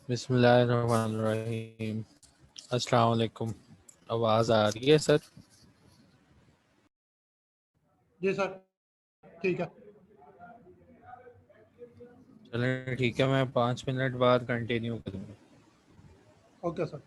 बिस्मिल्लाहिर्रहमानिर्रहीम। अस्सलाम वालेकुम। आवाज़ आ रही है सर? जी सर, ठीक है। चलें ठीक है, मैं 5 मिनट बाद कंटिन्यू करूँगा। Okay sir.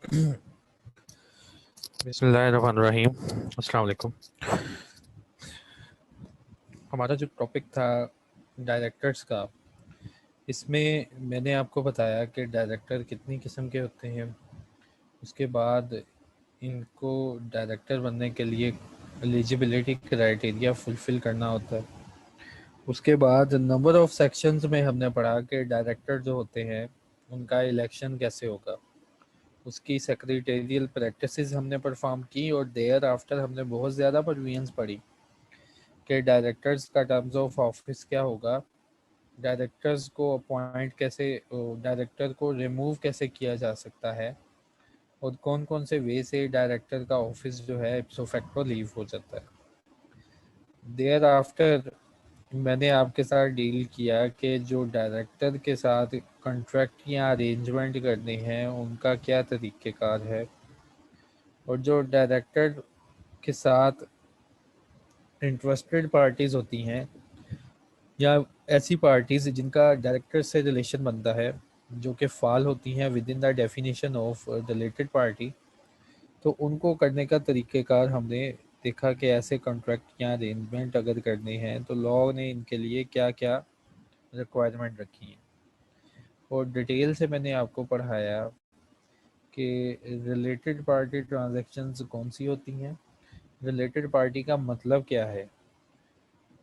बिस्मिल्लाहिर्रहमानिर्रहीम। अस्सलाम वालेकुम। हमारा जो टॉपिक था डायरेक्टर्स का, इसमें मैंने आपको बताया कि डायरेक्टर कितनी किस्म के होते हैं। उसके बाद इनको डायरेक्टर बनने के लिए एलिजिबिलिटी क्राइटेरिया फुलफ़िल करना होता है। उसके बाद नंबर ऑफ़ सेक्शंस में हमने पढ़ा कि डायरेक्टर जो होते हैं उनका इलेक्शन कैसे होगा। उसकी सेक्रेटेरियल प्रैक्टिसेस हमने परफॉर्म की और देयर आफ्टर हमने बहुत ज़्यादा प्रोविजंस पढ़ी कि डायरेक्टर्स का टर्म्स ऑफ ऑफिस क्या होगा, डायरेक्टर्स को अपॉइंट कैसे, डायरेक्टर को रिमूव कैसे किया जा सकता है और कौन कौन से वे से डायरेक्टर का ऑफिस जो है इप्सो फैक्टो लीव हो जाता है। देयर आफ्टर मैंने आपके साथ डील किया कि जो डायरेक्टर के साथ कॉन्ट्रैक्ट या अरेंजमेंट करने हैं उनका क्या तरीक़ेकार है, और जो डायरेक्टर के साथ इंटरेस्टेड पार्टीज़ होती हैं या ऐसी पार्टीज़ जिनका डायरेक्टर से रिलेशन बनता है जो कि फ़ाल होती हैं with in the definition of related party, तो उनको करने का तरीक़ेकार हमने देखा कि ऐसे कॉन्ट्रैक्ट या अरेंजमेंट अगर करने हैं तो लॉ ने इनके लिए क्या क्या रिक्वायरमेंट रखी हैं। और डिटेल से मैंने आपको पढ़ाया कि रिलेटेड पार्टी ट्रांजैक्शंस कौन सी होती हैं, रिलेटेड पार्टी का मतलब क्या है,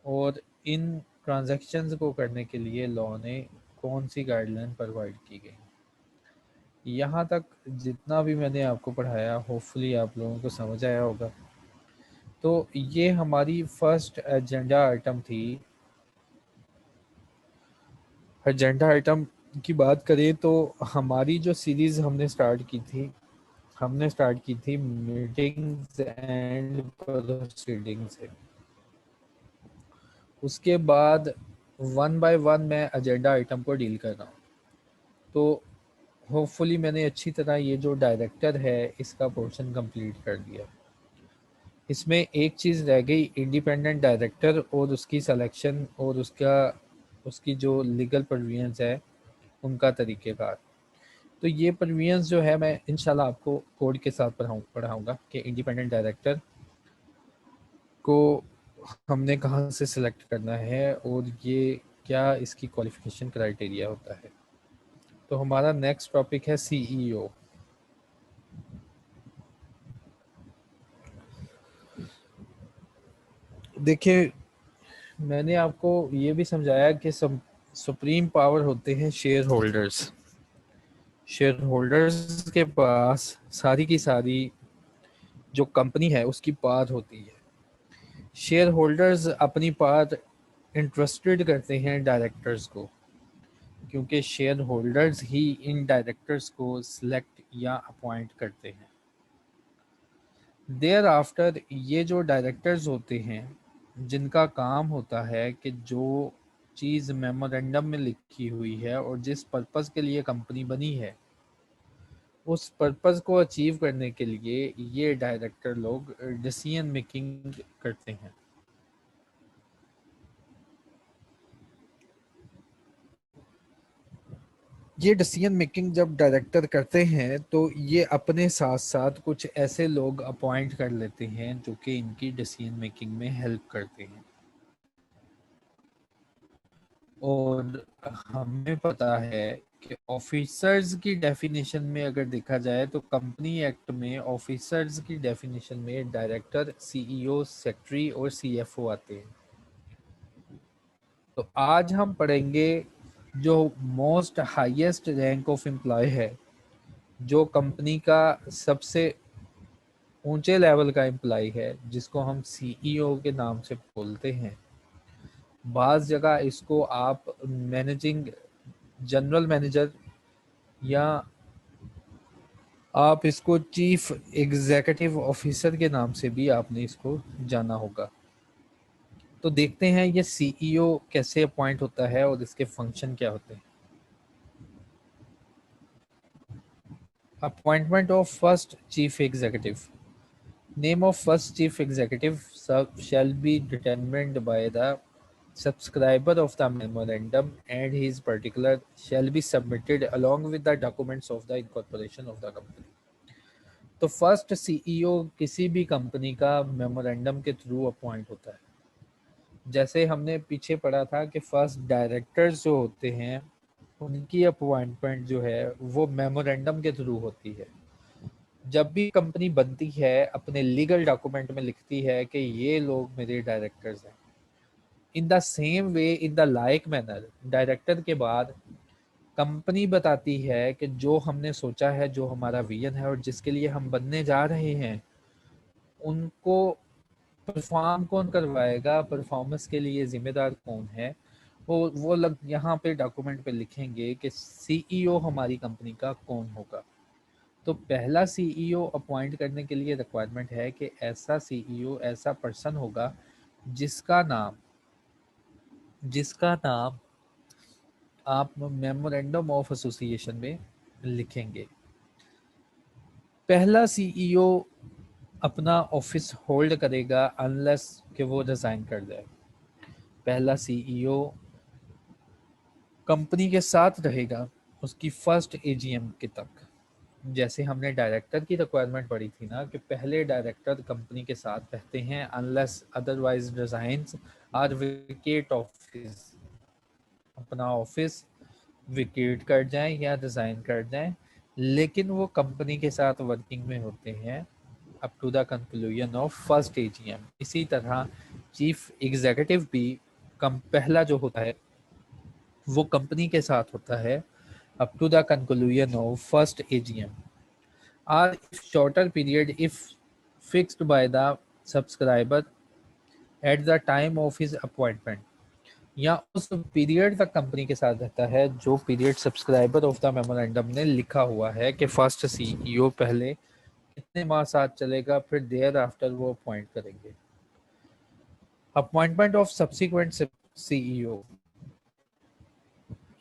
और इन ट्रांजैक्शंस को करने के लिए लॉ ने कौन सी गाइडलाइन प्रोवाइड की गई। यहाँ तक जितना भी मैंने आपको पढ़ाया होपफुली आप लोगों को समझ आया होगा। तो ये हमारी फर्स्ट एजेंडा आइटम थी। एजेंडा आइटम की बात करें तो हमारी जो सीरीज़ हमने स्टार्ट की थी मीटिंग्स एंड प्रोसीडिंग से। उसके बाद वन बाय वन मैं एजेंडा आइटम को डील कर रहा हूँ। तो होपफुली मैंने अच्छी तरह ये जो डायरेक्टर है इसका पोर्शन कंप्लीट कर दिया। इसमें एक चीज़ रह गई, इंडिपेंडेंट डायरेक्टर और उसकी सिलेक्शन और उसकी जो लीगल प्रोविजंस है उनका तरीक़ेकार। तो ये प्रोविजंस जो है मैं इंशाल्लाह आपको कोड के साथ पढ़ाऊँगा कि इंडिपेंडेंट डायरेक्टर को हमने कहाँ से सिलेक्ट करना है और ये क्या इसकी क्वालिफ़िकेशन क्राइटेरिया होता है। तो हमारा नेक्स्ट टॉपिक है सीईओ। देखिए, मैंने आपको ये भी समझाया कि सुप्रीम पावर होते हैं शेयर होल्डर्स। शेयर होल्डर्स के पास सारी की सारी जो कंपनी है उसकी पावर होती है। शेयर होल्डर्स अपनी पावर इंटरेस्टेड करते हैं डायरेक्टर्स को, क्योंकि शेयर होल्डर्स ही इन डायरेक्टर्स को सिलेक्ट या अपॉइंट करते हैं। देयर आफ्टर ये जो डायरेक्टर्स होते हैं जिनका काम होता है कि जो चीज़ मेमोरेंडम में लिखी हुई है और जिस पर्पस के लिए कंपनी बनी है उस पर्पस को अचीव करने के लिए ये डायरेक्टर लोग डिसीजन मेकिंग करते हैं। ये डिसीजन मेकिंग जब डायरेक्टर करते हैं तो ये अपने साथ साथ कुछ ऐसे लोग अपॉइंट कर लेते हैं जो कि इनकी डिसीजन मेकिंग में हेल्प करते हैं। और हमें पता है कि ऑफिसर्स की डेफिनेशन में अगर देखा जाए तो कंपनी एक्ट में ऑफिसर्स की डेफिनेशन में डायरेक्टर, सीईओ, सेक्रेटरी और सीएफओ आते हैं। तो आज हम पढ़ेंगे जो most highest rank of employee है, जो कंपनी का सबसे ऊंचे लेवल का एम्प्लॉय है, जिसको हम सीईओ के नाम से बोलते हैं। बाज़ जगह इसको आप मैनेजिंग जनरल मैनेजर या आप इसको चीफ एग्जीक्यूटिव ऑफिसर के नाम से भी आपने इसको जाना होगा। तो देखते हैं ये सीईओ कैसे अपॉइंट होता है और इसके फंक्शन क्या होते हैं। Appointment of first chief executive. Name of first chief executive shall be determined by the subscriber of the memorandum and his particular shall be submitted along with the documents of the incorporation of the company. तो first CEO किसी भी company का memorandum के through appoint होता है। जैसे हमने पीछे पढ़ा था कि फर्स्ट डायरेक्टर्स जो होते हैं उनकी अपॉइंटमेंट जो है वो मेमोरेंडम के थ्रू होती है। जब भी कंपनी बनती है अपने लीगल डॉक्यूमेंट में लिखती है कि ये लोग मेरे डायरेक्टर्स हैं। In the same way, in the like manner, director के बाद कंपनी बताती है कि जो हमने सोचा है, जो हमारा विजन है और जिसके लिए हम बनने जा रहे हैं, उनको परफॉर्म कौन करवाएगा, परफॉर्मेंस के लिए जिम्मेदार कौन है, वो लग यहाँ पे डॉक्यूमेंट पे लिखेंगे कि सीईओ हमारी कंपनी का कौन होगा। तो पहला सीईओ अपॉइंट करने के लिए रिक्वायरमेंट है कि ऐसा सीईओ, ऐसा पर्सन होगा जिसका नाम आप मेमोरेंडम ऑफ एसोसिएशन में लिखेंगे। पहला सीईओ अपना ऑफिस होल्ड करेगा अनलेस कि वो रिजाइन कर जाए। पहला सीईओ कंपनी के साथ रहेगा उसकी फर्स्ट एजीएम के तक। जैसे हमने डायरेक्टर की रिक्वायरमेंट पढ़ी थी ना कि पहले डायरेक्टर कंपनी के साथ रहते हैं अनलेस अदरवाइज रिजाइंस और विकेट ऑफिस, अपना ऑफिस विकेट कर जाएं या रिजाइन कर जाएं, लेकिन वो कंपनी के साथ वर्किंग में होते हैं up to the conclusion of first AGM. इसी तरह चीफ एग्जीक्यूटिव भी पहला जो होता है वो कंपनी के साथ होता है up to the conclusion of first AGM. or if shorter period if fixed by the subscriber at the time of his appointment, या उस पीरियड तक कंपनी के साथ रहता है जो period subscriber of the memorandum ने लिखा हुआ है कि फर्स्ट सीईओ पहले कितने माह साथ चलेगा, फिर देयर आफ्टर वो अपॉइंट करेंगे। अपॉइंटमेंट ऑफ सब्सिक्वेंट सीईओ,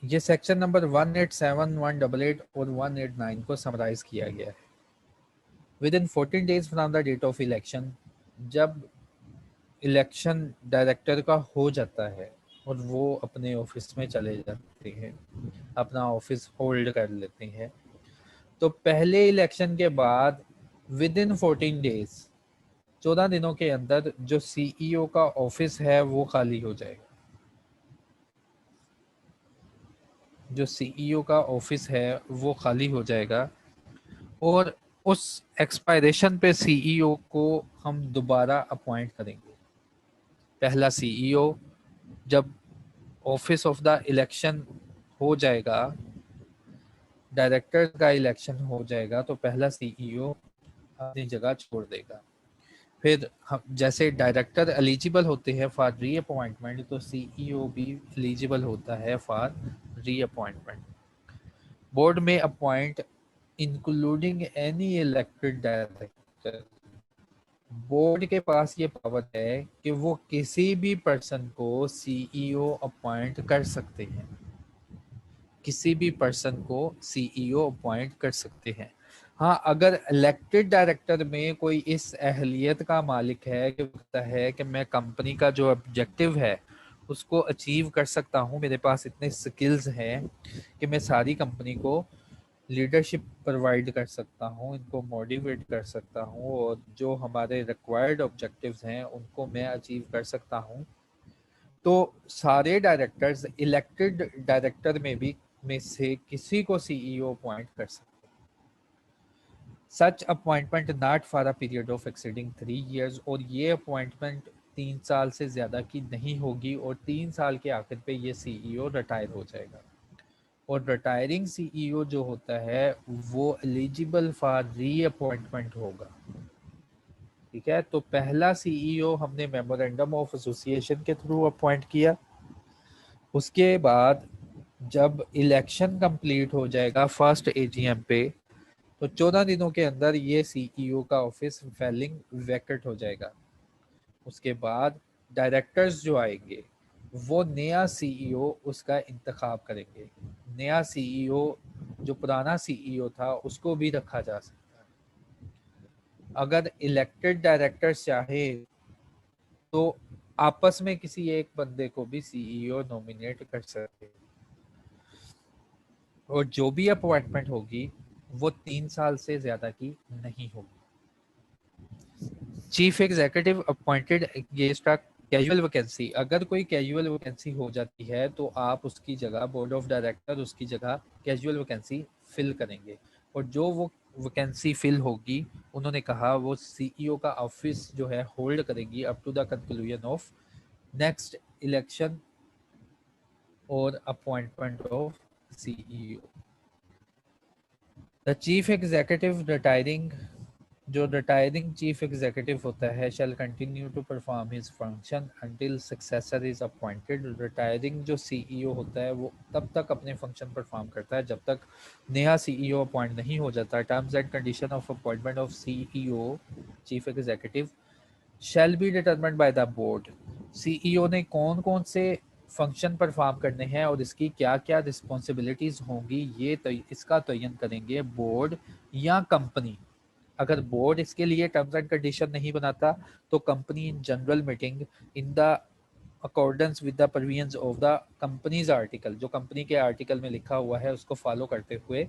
ये सेक्शन नंबर 187, 188 और 189 को समराइज किया गया है। Within 14 days from the date of election, जब इलेक्शन डायरेक्टर का हो जाता है और वो अपने ऑफिस में चले जाते हैं, अपना ऑफिस होल्ड कर लेते हैं, तो पहले इलेक्शन के बाद विद इन 14 डेज, 14 दिनों के अंदर जो सीईओ का ऑफिस है वो खाली हो जाएगा। जो सीईओ का ऑफिस है वो खाली हो जाएगा और उस एक्सपायरेशन पे सीईओ को हम दोबारा अपॉइंट करेंगे। पहला सीईओ जब ऑफिस ऑफ द इलेक्शन हो जाएगा, डायरेक्टर का इलेक्शन हो जाएगा, तो पहला सीईओ अपनी जगह छोड़ देगा। फिर हम जैसे डायरेक्टर एलिजिबल होते हैं फॉर री अपॉइंटमेंट, तो सीईओ भी एलिजिबल होता है फॉर री अपॉइंटमेंट। बोर्ड में appoint including any elected director, board के पास ये पावर है कि वो किसी भी पर्सन को सीईओ अपॉइंट कर सकते हैं, किसी भी पर्सन को सीईओ अपॉइंट कर सकते हैं। हाँ, अगर इलेक्टेड डायरेक्टर में कोई इस अहलियत का मालिक है कि कहता है कि मैं कंपनी का जो ऑब्जेक्टिव है उसको अचीव कर सकता हूँ, मेरे पास इतने स्किल्स हैं कि मैं सारी कंपनी को लीडरशिप प्रोवाइड कर सकता हूँ, इनको मोटिवेट कर सकता हूँ और जो हमारे रिक्वायर्ड ऑब्जेक्टिव्स हैं उनको मैं अचीव कर सकता हूँ, तो सारे डायरेक्टर्स इलेक्टेड डायरेक्टर में से किसी को सीईओ अपॉइंट कर सकते हैं। Such appointment not for a period of exceeding 3 years, और ये अपॉइंटमेंट 3 साल से ज़्यादा की नहीं होगी और 3 साल के आखिर पे ये सीईओ रिटायर हो जाएगा। और रिटायरिंग सीईओ जो होता है वो एलिजिबल फॉर री अपॉइंटमेंट होगा। ठीक है, तो पहला सीईओ हमने मेमोरेंडम ऑफ एसोसिएशन के थ्रू अपॉइंट किया। उसके बाद जब इलेक्शन कंप्लीट हो जाएगा फर्स्ट एजीएम पे, तो 14 दिनों के अंदर ये सीईओ का ऑफिस फेलिंग वैकेट हो जाएगा। उसके बाद डायरेक्टर्स जो आएंगे वो नया सीईओ उसका इंतखाब करेंगे। नया सीईओ, जो पुराना सीईओ था उसको भी रखा जा सकता है। अगर इलेक्टेड डायरेक्टर्स चाहे तो आपस में किसी एक बंदे को भी सीईओ नॉमिनेट कर सकते हैं और जो भी अपॉइंटमेंट होगी वो 3 साल से ज्यादा की नहीं होगी। Chief executive appointed against a casual vacancy, अगर कोई कैजुअल वैकेंसी हो जाती है तो आप उसकी जगह, बोर्ड ऑफ डायरेक्टर उसकी जगह कैजुअल वैकेंसी फिल करेंगे, और जो वो वैकेंसी फिल होगी उन्होंने कहा वो सीईओ का ऑफिस जो है होल्ड करेगी up to the conclusion of next election और appointment of CEO. The chief executive retiring, जो रिटायरिंग चीफ एग्जीक्यूटिव होता है, shall continue to perform his function until successor is appointed. Retiring जो CEO होता है वो तब तक अपने फंक्शन परफॉर्म करता है जब तक नया सीईओ अपॉइंट नहीं हो जाता। Terms and condition of appointment of CEO chief executive shall be determined by the board. CEO ने कौन कौन से फंक्शन परफॉर्म करने हैं और इसकी क्या क्या रिस्पॉन्सिबिलिटीज होंगी, ये इसका तयन करेंगे बोर्ड या कंपनी। अगर बोर्ड इसके लिए टर्म्स एंड कंडीशन नहीं बनाता तो company in general meeting in the accordance with the provisions of the companies article, जो कंपनी के आर्टिकल में लिखा हुआ है उसको फॉलो करते हुए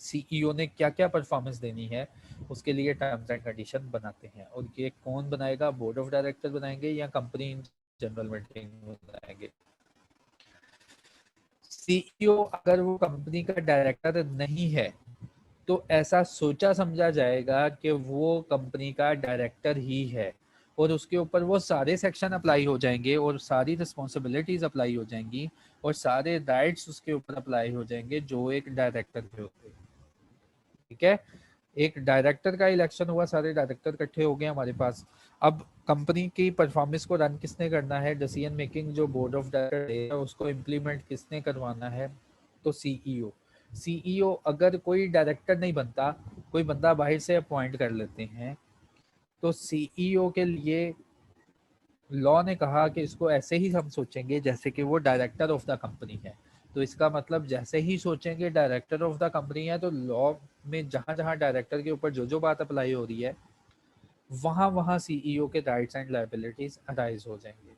सीईओ ने क्या क्या परफॉर्मेंस देनी है उसके लिए टर्म्स एंड कंडीशन बनाते हैं। और ये कौन बनाएगा, बोर्ड ऑफ डायरेक्टर बनाएंगे या कंपनी इन जनरल मीटिंग बनाएंगे। सीईओ अगर वो कंपनी का डायरेक्टर नहीं है तो ऐसा सोचा समझा जाएगा कि वो कंपनी का डायरेक्टर ही है, और उसके ऊपर वो सारे सेक्शन अप्लाई हो जाएंगे और सारी रिस्पॉन्सिबिलिटीज अप्लाई हो जाएंगी और सारे राइट्स उसके ऊपर अप्लाई हो जाएंगे जो एक डायरेक्टर के होते हैं। ठीक है, एक डायरेक्टर का इलेक्शन हुआ, सारे डायरेक्टर इकट्ठे हो गए हमारे पास। अब कंपनी की परफॉर्मेंस को रन किसने करना है, डिसीजन मेकिंग जो बोर्ड ऑफ डायरेक्टर है उसको इम्प्लीमेंट किसने करवाना है, तो सीईओ। सीईओ अगर कोई डायरेक्टर नहीं बनता, कोई बंदा बाहर से अपॉइंट कर लेते हैं, तो सीईओ के लिए लॉ ने कहा कि इसको ऐसे ही हम सोचेंगे जैसे कि वो डायरेक्टर ऑफ द कंपनी है। तो इसका मतलब जैसे ही सोचेंगे डायरेक्टर ऑफ द कंपनी है, तो लॉ में जहां जहां डायरेक्टर के ऊपर जो जो बात अप्लाई हो रही है वहां वहां सीईओ के राइट्स एंड लायबिलिटीज अराइज हो जाएंगे।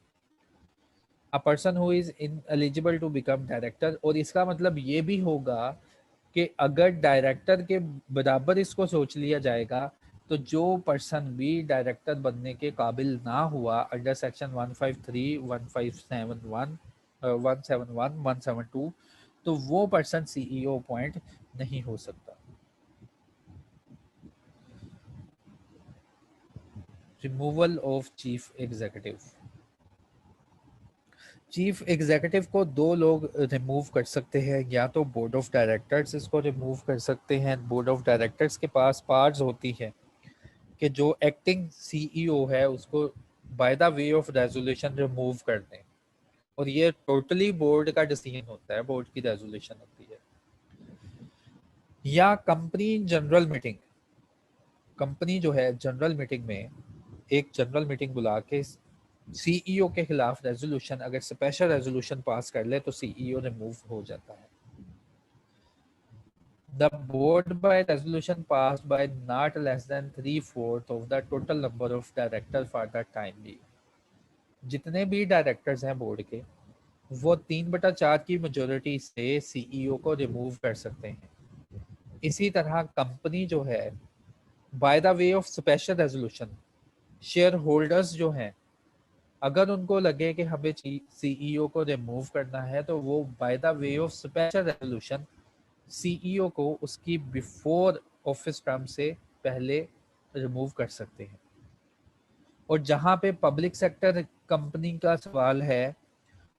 A person who is ineligible to become director, और इसका मतलब ये भी होगा कि अगर डायरेक्टर के बराबर इसको सोच लिया जाएगा तो जो पर्सन भी डायरेक्टर बनने के काबिल ना हुआ अंडर सेक्शन 153, 1571, 171, 172, तो वो पर्सन सीईओ अपॉइंट नहीं हो सकता। Removal of chief executive, chief executive को दो लोग रिमूव कर सकते हैं, या तो बोर्ड ऑफ डायरेक्टर्स इसको रिमूव कर सकते हैं। बोर्ड ऑफ डायरेक्टर्स के पास पावर्स होती है कि जो एक्टिंग सीईओ है उसको by the way of resolution remove कर दें, और ये टोटली बोर्ड का डिसीजन होता है, बोर्ड की रेजोल्यूशन होती है। या कंपनी जनरल मीटिंग, कंपनी जो है जनरल मीटिंग में एक जनरल मीटिंग बुला के सीईओ के खिलाफ रेजोल्यूशन, अगर स्पेशल रेजोल्यूशन पास कर ले तो सीईओ रिमूव हो जाता है। The board by resolution passed by not less than 3/4 of the total number of directors for the time being. जितने भी डायरेक्टर्स हैं बोर्ड के, वो 3/4 की मेजोरिटी से सीईओ को रिमूव कर सकते हैं। इसी तरह कंपनी जो है by the way of special resolution, share holders जो हैं अगर उनको लगे कि हमें सीईओ को रिमूव करना है तो वो by the way of special resolution CEO को उसकी बिफोर ऑफिस टर्म से पहले रिमूव कर सकते हैं। और जहां पे पब्लिक सेक्टर कंपनी का सवाल है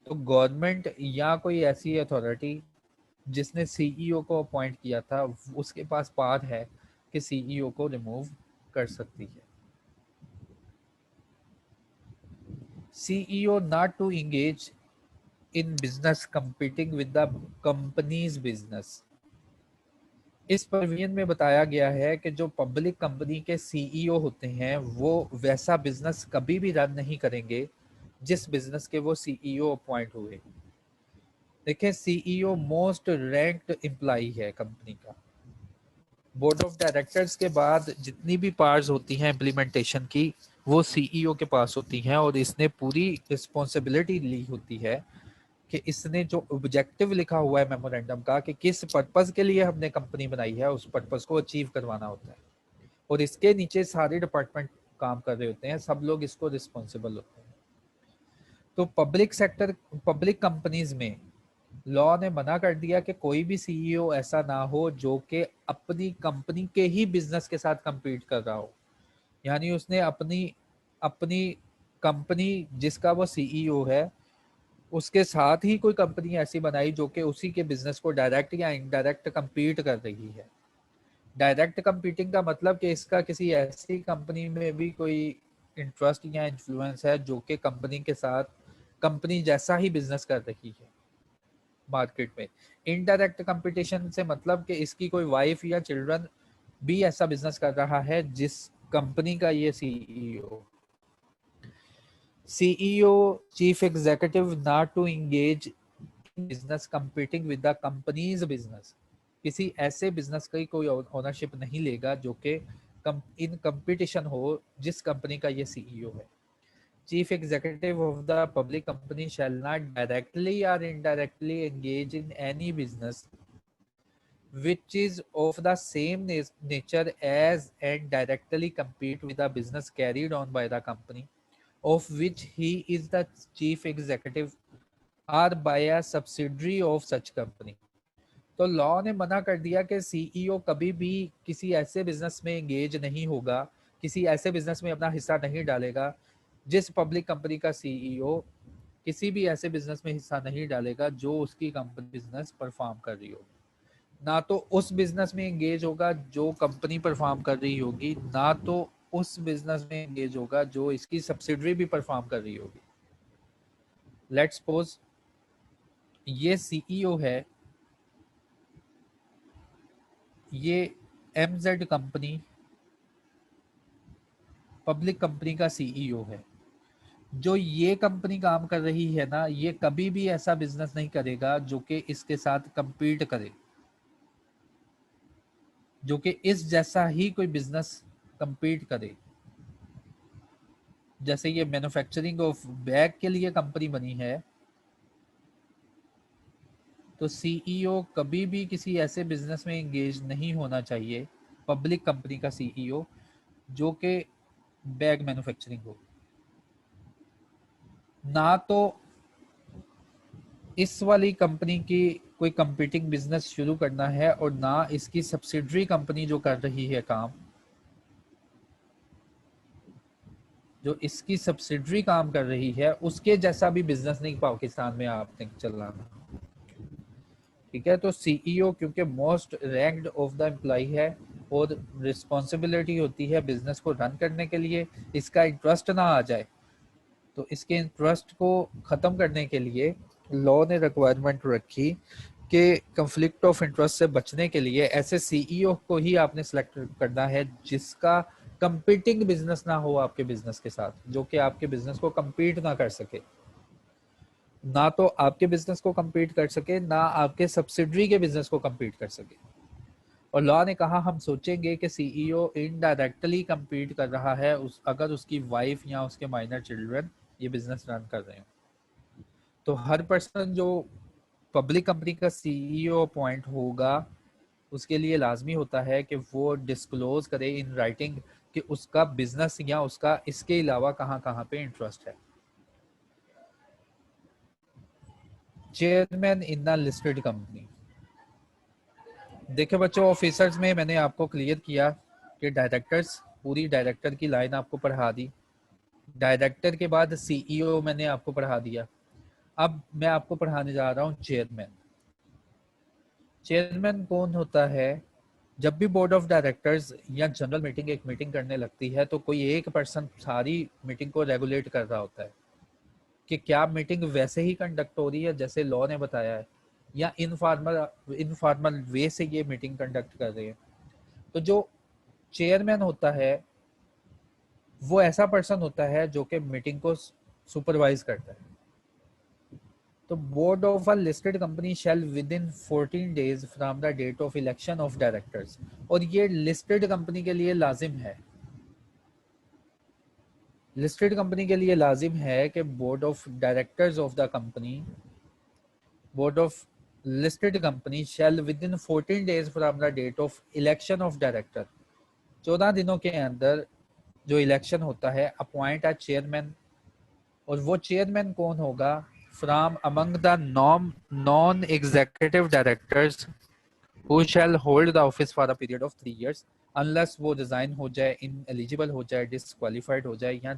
तो गवर्नमेंट या कोई ऐसी अथॉरिटी जिसने सीईओ को अपॉइंट किया था उसके पास पावर है कि सीईओ को रिमूव कर सकती है। CEO not to engage in business competing with the company's business, इस प्रोविजन में बताया गया है कि जो पब्लिक कंपनी के सीईओ होते हैं वो वैसा बिजनेस कभी भी रन नहीं करेंगे जिस बिजनेस के वो सीईओ अपॉइंट हुए। देखिए, सीईओ मोस्ट रैंक्ड एम्प्लॉई है कंपनी का। बोर्ड ऑफ डायरेक्टर्स के बाद जितनी भी पावर्स होती हैं इम्प्लीमेंटेशन की वो सीईओ के पास होती हैं, और इसने पूरी रिस्पॉन्सिबिलिटी ली होती है कि इसने जो ऑब्जेक्टिव लिखा हुआ है मेमोरेंडम का कि किस पर्पस के लिए हमने कंपनी बनाई है, उस पर्पस को अचीव करवाना होता है। और इसके नीचे सारे डिपार्टमेंट काम कर रहे होते हैं, सब लोग इसको रिस्पॉन्सिबल होते हैं। तो पब्लिक कंपनीज में लॉ ने मना कर दिया कि कोई भी सीईओ ऐसा ना हो जो कि अपनी कंपनी के ही बिजनेस के साथ compete कर रहा हो। यानी उसने अपनी अपनी कंपनी जिसका वो सीईओ है उसके साथ ही कोई कंपनी ऐसी बनाई जो कि उसी के बिजनेस को डायरेक्ट या इनडायरेक्ट compete कर रही है। डायरेक्ट कंपीटिंग का मतलब कि इसका किसी ऐसी कंपनी में भी कोई इंटरेस्ट या इन्फ्लुएंस है जो कि कंपनी के साथ कंपनी जैसा ही बिजनेस कर रही है मार्केट में। इनडायरेक्ट कंपटीशन से मतलब कि इसकी कोई वाइफ या चिल्ड्रन भी ऐसा बिजनेस कर रहा है जिस कंपनी का ये CEO chief executive not to engage business competing with the company's business. किसी ऐसे बिजनेस की कोई ओनरशिप नहीं लेगा जो कि इन कंपटीशन हो जिस कंपनी का ये सीईओ है। Chief executive of the public company shall not directly or indirectly engage in any business which is of the same nature as and directly compete with the business carried on by the company of which he is the chief executive or by a subsidiary of such company। तो law ने मना कर दिया कि CEO कभी भी किसी ऐसे बिजनेस में एंगेज नहीं होगा, किसी ऐसे बिजनेस में अपना हिस्सा नहीं डालेगा जिस पब्लिक कंपनी का सीईओ किसी भी ऐसे बिजनेस में हिस्सा नहीं डालेगा जो उसकी कंपनी बिजनेस परफॉर्म कर रही होगी। ना तो उस बिजनेस में एंगेज होगा जो कंपनी परफॉर्म कर रही होगी, ना तो उस बिजनेस में एंगेज होगा जो इसकी सब्सिडरी भी परफॉर्म कर रही होगी। लेट्स सपोज ये सीईओ है, ये एमजेड कंपनी पब्लिक कंपनी का सीईओ है। जो ये कंपनी काम कर रही है ना, ये कभी भी ऐसा बिजनेस नहीं करेगा जो कि इसके साथ compete करे, जो कि इस जैसा ही कोई बिजनेस compete करे। जैसे ये मैन्युफैक्चरिंग ऑफ बैग के लिए कंपनी बनी है, तो सीईओ कभी भी किसी ऐसे बिजनेस में एंगेज नहीं होना चाहिए, पब्लिक कंपनी का सीईओ जो कि बैग मैन्युफैक्चरिंग हो। ना तो इस वाली कंपनी की कोई कंपीटिंग बिजनेस शुरू करना है और ना इसकी सब्सिडरी कंपनी जो कर रही है काम, जो इसकी सब्सिडरी काम कर रही है उसके जैसा भी बिजनेस नहीं पाकिस्तान में आपने चलाना। ठीक है, तो सीईओ क्योंकि most ranked of the employee है और रिस्पॉन्सिबिलिटी होती है बिजनेस को रन करने के लिए, इसका इंटरेस्ट ना आ जाए, तो इसके इंटरेस्ट को ख़त्म करने के लिए लॉ ने रिक्वायरमेंट रखी कि कंफ्लिक्ट ऑफ इंटरेस्ट से बचने के लिए ऐसे सीईओ को ही आपने सेलेक्ट करना है जिसका कंपीटिंग बिजनेस ना हो आपके बिजनेस के साथ, जो कि आपके बिजनेस को compete ना कर सके, ना तो आपके बिजनेस को compete कर सके, ना आपके सब्सिडरी के बिजनेस को compete कर सके। और लॉ ने कहा हम सोचेंगे कि सीईओ इनडायरेक्टली compete कर रहा है अगर उसकी वाइफ या उसके माइनर चिल्ड्रन ये बिजनेस रन कर रहे हो। तो हर पर्सन जो पब्लिक कंपनी का सीईओ अपॉइंट होगा उसके लिए लाजमी होता है कि वो डिस्क्लोज करे इन राइटिंग कि उसका बिजनेस या उसका इसके अलावा कहाँ कहाँ पे इंटरेस्ट है। Chairman in the listed company. देखिए बच्चों, ऑफिसर्स में मैंने आपको क्लियर किया कि डायरेक्टर्स, पूरी डायरेक्टर की लाइन आपको पढ़ा दी। डायरेक्टर के बाद सीईओ मैंने आपको पढ़ा दिया। अब मैं आपको पढ़ाने जा रहा हूँ चेयरमैन। चेयरमैन कौन होता है? जब भी बोर्ड ऑफ डायरेक्टर्स या जनरल मीटिंग एक मीटिंग करने लगती है तो कोई एक पर्सन सारी मीटिंग को रेगुलेट कर रहा होता है कि क्या मीटिंग वैसे ही कंडक्ट हो रही है जैसे लॉ ने बताया है या इनफॉर्मल वे से ये मीटिंग कंडक्ट कर रहे हैं। तो जो चेयरमैन होता है वो ऐसा पर्सन होता है जो कि मीटिंग को सुपरवाइज करता है। तो board of a listed company shall within 14 days from the date of election of directors, और ये लिस्टेड कंपनी के लिए लाजिम है। लिस्टेड कंपनी के लिए लाजिम है कि board of directors of the company board of listed company shall within 14 days from the date of election of director, 14 दिनों के अंदर जो इलेक्शन होता है, अपॉइंट अ चेयरमैन, और वो चेयरमैन कौन होगा, from among the non executive directors who shall hold the office for a period of 3 years unless वो रिजाइन हो जाए, इन एलिजिबल हो जाए, डिसक्वालीफाइड हो जाए, या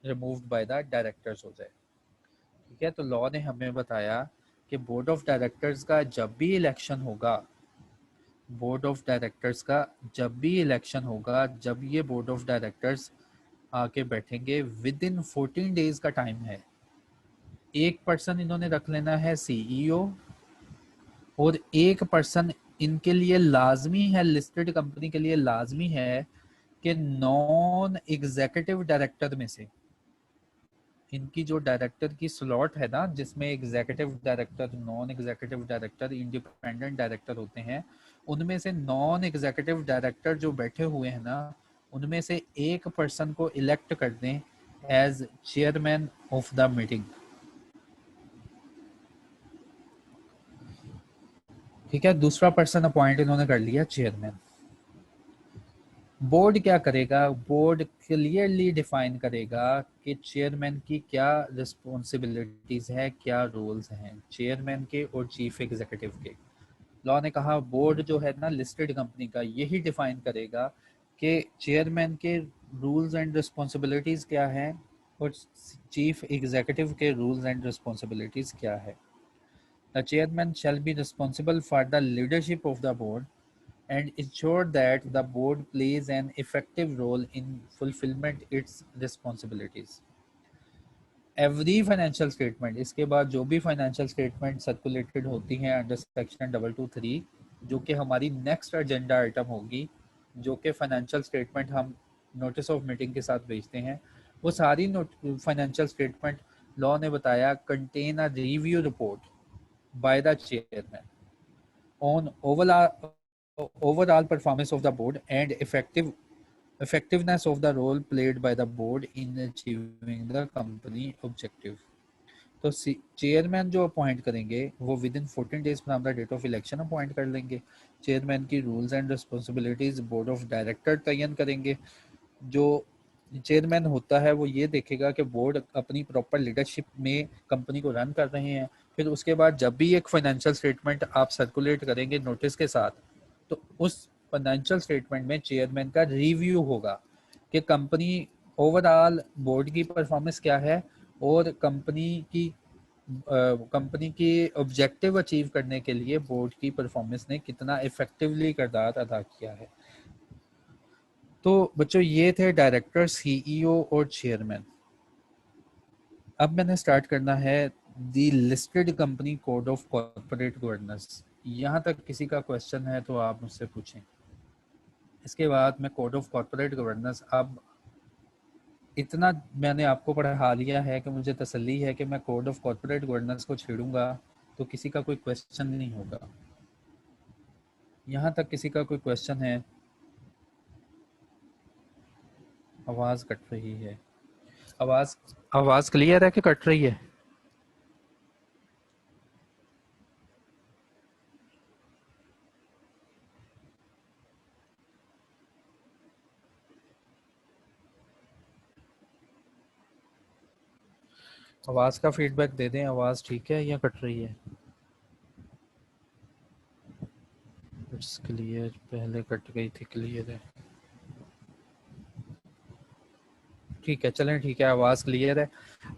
रिमूव्ड बाय द डायरेक्टर्स हो जाए। ठीक है, तो लॉ ने हमें बताया कि बोर्ड ऑफ डायरेक्टर्स का जब भी इलेक्शन होगा, बोर्ड ऑफ डायरेक्टर्स का जब भी इलेक्शन होगा, जब ये बोर्ड ऑफ डायरेक्टर्स आके बैठेंगे, विद इन 14 डेज का टाइम है, एक पर्सन इन्होंने रख लेना है सीईओ, और एक पर्सन इनके लिए लाजमी है, लिस्टेड कंपनी के लिए लाजमी है कि नॉन एग्जीक्यूटिव डायरेक्टर में से, इनकी जो डायरेक्टर की स्लॉट है ना, जिसमें executive director, non executive director, independent director होते हैं, उनमें से नॉन एग्जीक्यूटिव डायरेक्टर जो बैठे हुए हैं ना, उनमें से एक पर्सन को इलेक्ट कर दें as chairman of the meeting. ठीक है, दूसरा पर्सन अपॉइंट इन्होंने कर लिया चेयरमैन। बोर्ड क्या करेगा, बोर्ड क्लियरली डिफाइन करेगा कि चेयरमैन की क्या रिस्पॉन्सिबिलिटीज है, क्या रोल्स हैं चेयरमैन के और चीफ एग्जीक्यूटिव के। लॉ ने कहा बोर्ड जो है ना लिस्टेड कंपनी का, यही डिफाइन करेगा कि चेयरमैन के रूल्स एंड रिस्पॉन्सिबिलिटीज क्या है और चीफ एग्जीक्यूटिव के रूल्स एंड रिस्पॉन्सिबिलिटीज क्या है। The chairman shall be responsible for the leadership of the board and ensure that the board plays an effective role in fulfillment its responsibilities. Every financial statement, इसके बाद जो भी financial statement circulated होती हैं under section 223, जो कि हमारी next agenda item होगी, जो कि फाइनेंशियल स्टेटमेंट हम नोटिस ऑफ मीटिंग के साथ भेजते हैं, वो सारी फाइनेंशियल स्टेटमेंट लॉ ने बताया contain a review report by the chairman on overall performance of the board and effectiveness of the role played by the board in achieving the company objective. तो chairman जो appoint करेंगे वो within 14 days from the date of election appoint कर लेंगे। Chairman की rules and responsibilities board of director तयन करेंगे। जो चेयरमैन होता है वो ये देखेगा कि बोर्ड अपनी प्रॉपर लीडरशिप में कंपनी को रन कर रहे हैं। फिर उसके बाद जब भी एक फाइनेंशियल स्टेटमेंट आप सर्कुलेट करेंगे नोटिस के साथ, तो उस फाइनेंशियल स्टेटमेंट में चेयरमैन का रिव्यू होगा कि कंपनी ओवरऑल बोर्ड की परफॉर्मेंस क्या है और कंपनी की ऑब्जेक्टिव अचीव करने के लिए बोर्ड की परफॉर्मेंस ने कितना इफेक्टिवली किरदार अदा किया है। तो बच्चों ये थे डायरेक्टर, सीईओ और चेयरमैन। अब मैंने स्टार्ट करना है the listed company code of corporate governance. यहाँ तक किसी का क्वेश्चन है तो आप मुझसे पूछें। इसके बाद मैं कोड ऑफ कॉर्पोरेट गवर्नेंस, अब इतना मैंने आपको पढ़ा लिया है कि मुझे तसल्ली है कि मैं कोड ऑफ कॉर्पोरेट गवर्नेंस को छेड़ूंगा तो किसी का कोई क्वेश्चन नहीं होगा। यहाँ तक किसी का कोई क्वेश्चन है? आवाज़ कट रही है। आवाज़ क्लियर है कि कट रही है? आवाज़ का फीडबैक दे दें, आवाज़ ठीक है या कट रही है? इट्स क्लियर, पहले कट गई थी, क्लियर है। ठीक है, चलें, ठीक है, आवाज़ क्लियर है।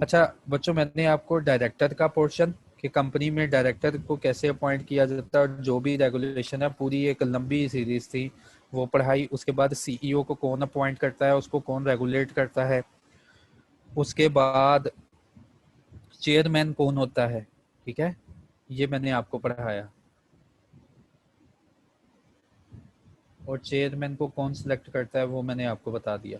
अच्छा बच्चों, मैंने आपको डायरेक्टर का पोर्शन कि कंपनी में डायरेक्टर को कैसे अपॉइंट किया जाता है और जो भी रेगुलेशन है, पूरी एक लंबी सीरीज थी वो पढ़ाई। उसके बाद सीईओ को कौन अपॉइंट करता है, उसको कौन रेगुलेट करता है, उसके बाद चेयरमैन कौन होता है, ठीक है, ये मैंने आपको पढ़ाया। और चेयरमैन को कौन सिलेक्ट करता है वो मैंने आपको बता दिया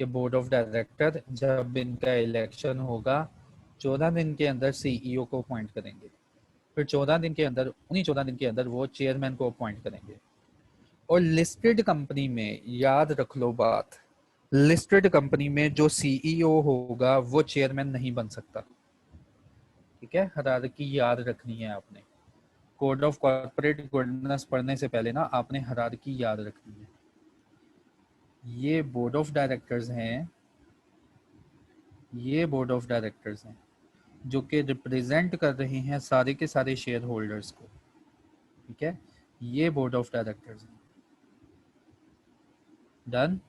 कि बोर्ड ऑफ डायरेक्टर जब इनका इलेक्शन होगा 14 दिन के अंदर सीईओ को अपॉइंट करेंगे, फिर 14 दिन के अंदर, उन्हीं 14 दिन के अंदर वो चेयरमैन को अपॉइंट करेंगे। और लिस्टेड कंपनी में याद रख लो बात, लिस्टेड कंपनी में जो सीईओ होगा वो चेयरमैन नहीं बन सकता। ठीक है, हायरार्की याद रखनी है आपने। कोड ऑफ कॉर्पोरेट गवर्नेंस पढ़ने से पहले ना आपने हायरार्की याद रखनी है। ये बोर्ड ऑफ डायरेक्टर्स हैं, ये बोर्ड ऑफ डायरेक्टर्स हैं जो कि रिप्रेजेंट कर रहे हैं सारे के सारे शेयर होल्डर्स को। ठीक है, ये बोर्ड ऑफ डायरेक्टर्स हैं। डन।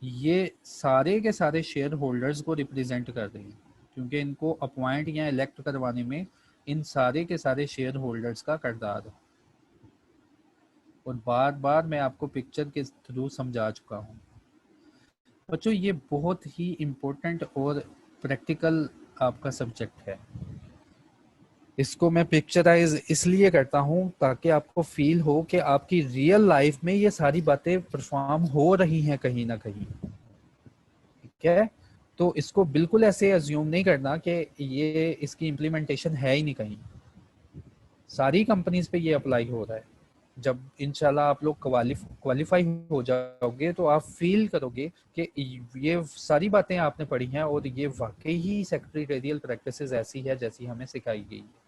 ये सारे के सारे शेयर होल्डर्स को रिप्रेजेंट कर रहे हैं, क्योंकि इनको अपॉइंट या इलेक्ट करवाने में इन सारे के सारे शेयर होल्डर्स का किरदार है। और बार बार मैं आपको पिक्चर के थ्रू समझा चुका हूँ बच्चों। ये बहुत ही इम्पोर्टेंट और प्रैक्टिकल आपका सब्जेक्ट है। इसको मैं पिक्चराइज इसलिए करता हूँ ताकि आपको फील हो कि आपकी रियल लाइफ में ये सारी बातें परफॉर्म हो रही हैं कहीं ना कहीं। ठीक है, तो इसको बिल्कुल ऐसे अज्यूम नहीं करना कि ये इसकी इम्प्लीमेंटेशन है ही नहीं कहीं। सारी कंपनीज पे ये अप्लाई हो रहा है। जब इंशाल्लाह आप लोग क्वालिफाई हो जाओगे तो आप फील करोगे कि ये सारी बातें आपने पढ़ी हैं और ये वाकई ही सेक्रेटेरियल प्रैक्टिसेस ऐसी है जैसी हमें सिखाई गई है।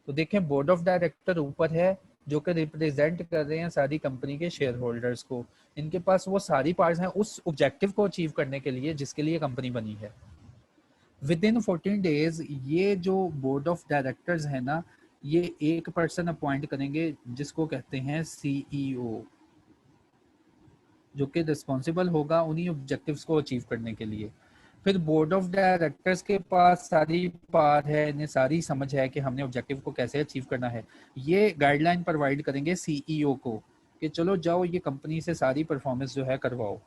तो देखें, बोर्ड ऑफ डायरेक्टर ऊपर है जो कि रिप्रेजेंट कर रहे हैं सारी कंपनी के शेयर होल्डर्स को। इनके पास वो सारी पार्ट्स हैं उस ऑब्जेक्टिव को अचीव करने के लिए जिसके लिए कंपनी बनी है। विद इन 14 डेज ये जो बोर्ड ऑफ डायरेक्टर्स है ना, ये एक पर्सन अपॉइंट करेंगे जिसको कहते हैं सीईओ, जो कि रिस्पॉन्सिबल होगा उन्हीं ऑब्जेक्टिव्स को अचीव करने के लिए। फिर बोर्ड ऑफ डायरेक्टर्स के पास सारी पार है, इन्हें सारी समझ है कि हमने ऑब्जेक्टिव को कैसे अचीव करना है। ये गाइडलाइन प्रोवाइड करेंगे सीईओ को कि चलो जाओ ये कंपनी से सारी परफॉर्मेंस जो है करवाओ।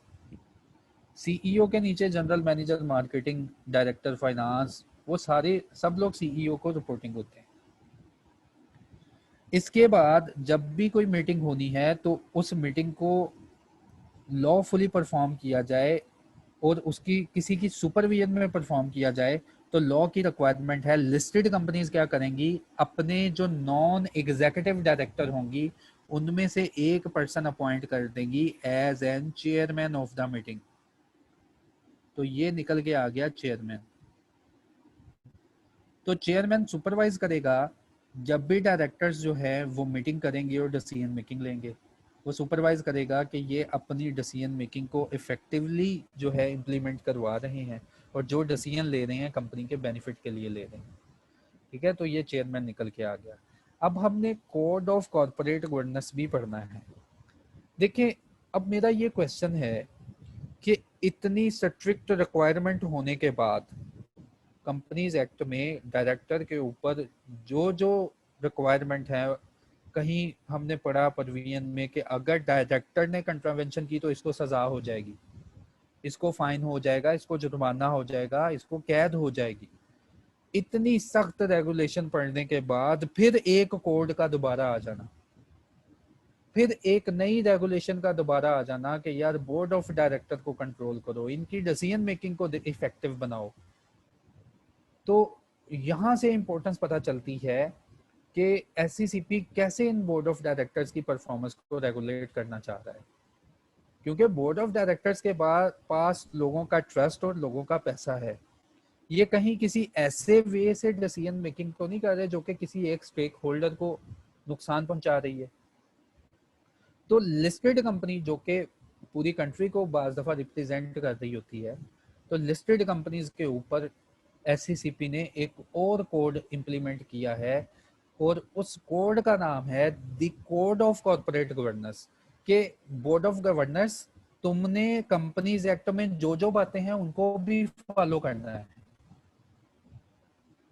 सीईओ के नीचे general manager marketing, director finance, वो सारे सब लोग सीईओ को रिपोर्टिंग होते हैं। इसके बाद जब भी कोई मीटिंग होनी है तो उस मीटिंग को लॉफुली परफॉर्म किया जाए और उसकी किसी की सुपरविजन में परफॉर्म किया जाए तो लॉ की रिक्वायरमेंट है। लिस्टेड कंपनीज क्या करेंगी, अपने जो नॉन एग्जीक्यूटिव डायरेक्टर होंगी उनमें से एक पर्सन अपॉइंट कर देंगी as an chairman of the meeting. तो ये निकल के आ गया चेयरमैन। तो चेयरमैन सुपरवाइज करेगा जब भी डायरेक्टर्स जो है वो मीटिंग करेंगे और डिसीजन मेकिंग लेंगे। वो सुपरवाइज करेगा कि ये अपनी डिसीजन मेकिंग को इफेक्टिवली जो है इम्प्लीमेंट करवा रहे हैं और जो डिसीजन ले रहे हैं कंपनी के बेनिफिट के लिए ले रहे हैं। ठीक है, तो ये चेयरमैन निकल के आ गया। अब हमने कोड ऑफ कॉर्पोरेट गवर्नेंस भी पढ़ना है। देखिए, अब मेरा ये क्वेश्चन है कि इतनी स्ट्रिक्ट रिक्वायरमेंट होने के बाद कंपनीज एक्ट में डायरेक्टर के ऊपर जो जो रिक्वायरमेंट है, कहीं हमने पढ़ा परवीन में कि अगर डायरेक्टर ने कंट्रावेंशन की तो इसको सजा हो जाएगी, इसको फाइन हो जाएगा, इसको जुर्माना हो जाएगा, इसको कैद हो जाएगी। इतनी सख्त रेगुलेशन पढ़ने के बाद फिर एक कोड का दोबारा आ जाना, फिर एक नई रेगुलेशन का दोबारा आ जाना कि यार बोर्ड ऑफ डायरेक्टर को कंट्रोल करो, इनकी डिसीजन मेकिंग को इफेक्टिव बनाओ। तो यहाँ से इंपॉर्टेंस पता चलती है कि एससीसीपी कैसे इन बोर्ड ऑफ डायरेक्टर्स की परफॉर्मेंस को रेगुलेट करना चाह रहा है। क्योंकि बोर्ड ऑफ डायरेक्टर्स के पास लोगों का ट्रस्ट और लोगों का पैसा है। ये कहीं किसी ऐसे वे से डिसीजन मेकिंग तो नहीं कर रहे जो कि किसी एक स्टेक होल्डर को नुकसान पहुंचा रही है। तो लिस्टेड कंपनी जो कि पूरी कंट्री को बाज दफा रिप्रेजेंट कर रही होती है, तो लिस्टेड कंपनीज के ऊपर एससीसीपी ने एक और कोड इंप्लीमेंट किया है और उस कोड का नाम है the code of corporate governance. के बोर्ड ऑफ गवर्नर्स, तुमने कंपनीज एक्ट में जो जो बातें हैं उनको भी फॉलो करना है।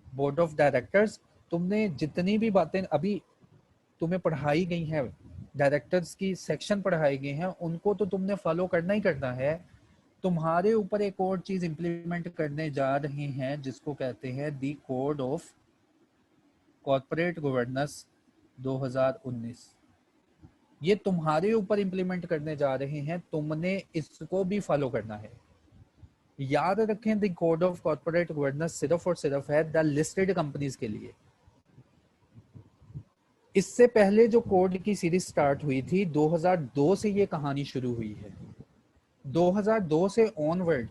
बोर्ड ऑफ डायरेक्टर्स, तुमने जितनी भी बातें अभी तुम्हें पढ़ाई गई हैं, डायरेक्टर्स की सेक्शन पढ़ाई गई हैं, उनको तो तुमने फॉलो करना ही करना है। तुम्हारे ऊपर एक और चीज इंप्लीमेंट करने जा रहे हैं जिसको कहते हैं दी कोड ऑफ कॉर्पोरेट गवर्नेंस 2019। ये तुम्हारे ऊपर इंप्लीमेंट करने जा रहे हैं, तुमने इसको भी फॉलो करना है। याद रखें, the code of corporate governance सिर्फ और सिर्फ है द लिस्टेड कंपनीज के लिए। इससे पहले जो कोड की सीरीज स्टार्ट हुई थी 2002 से ये कहानी शुरू हुई है। 2002 से ऑनवर्ड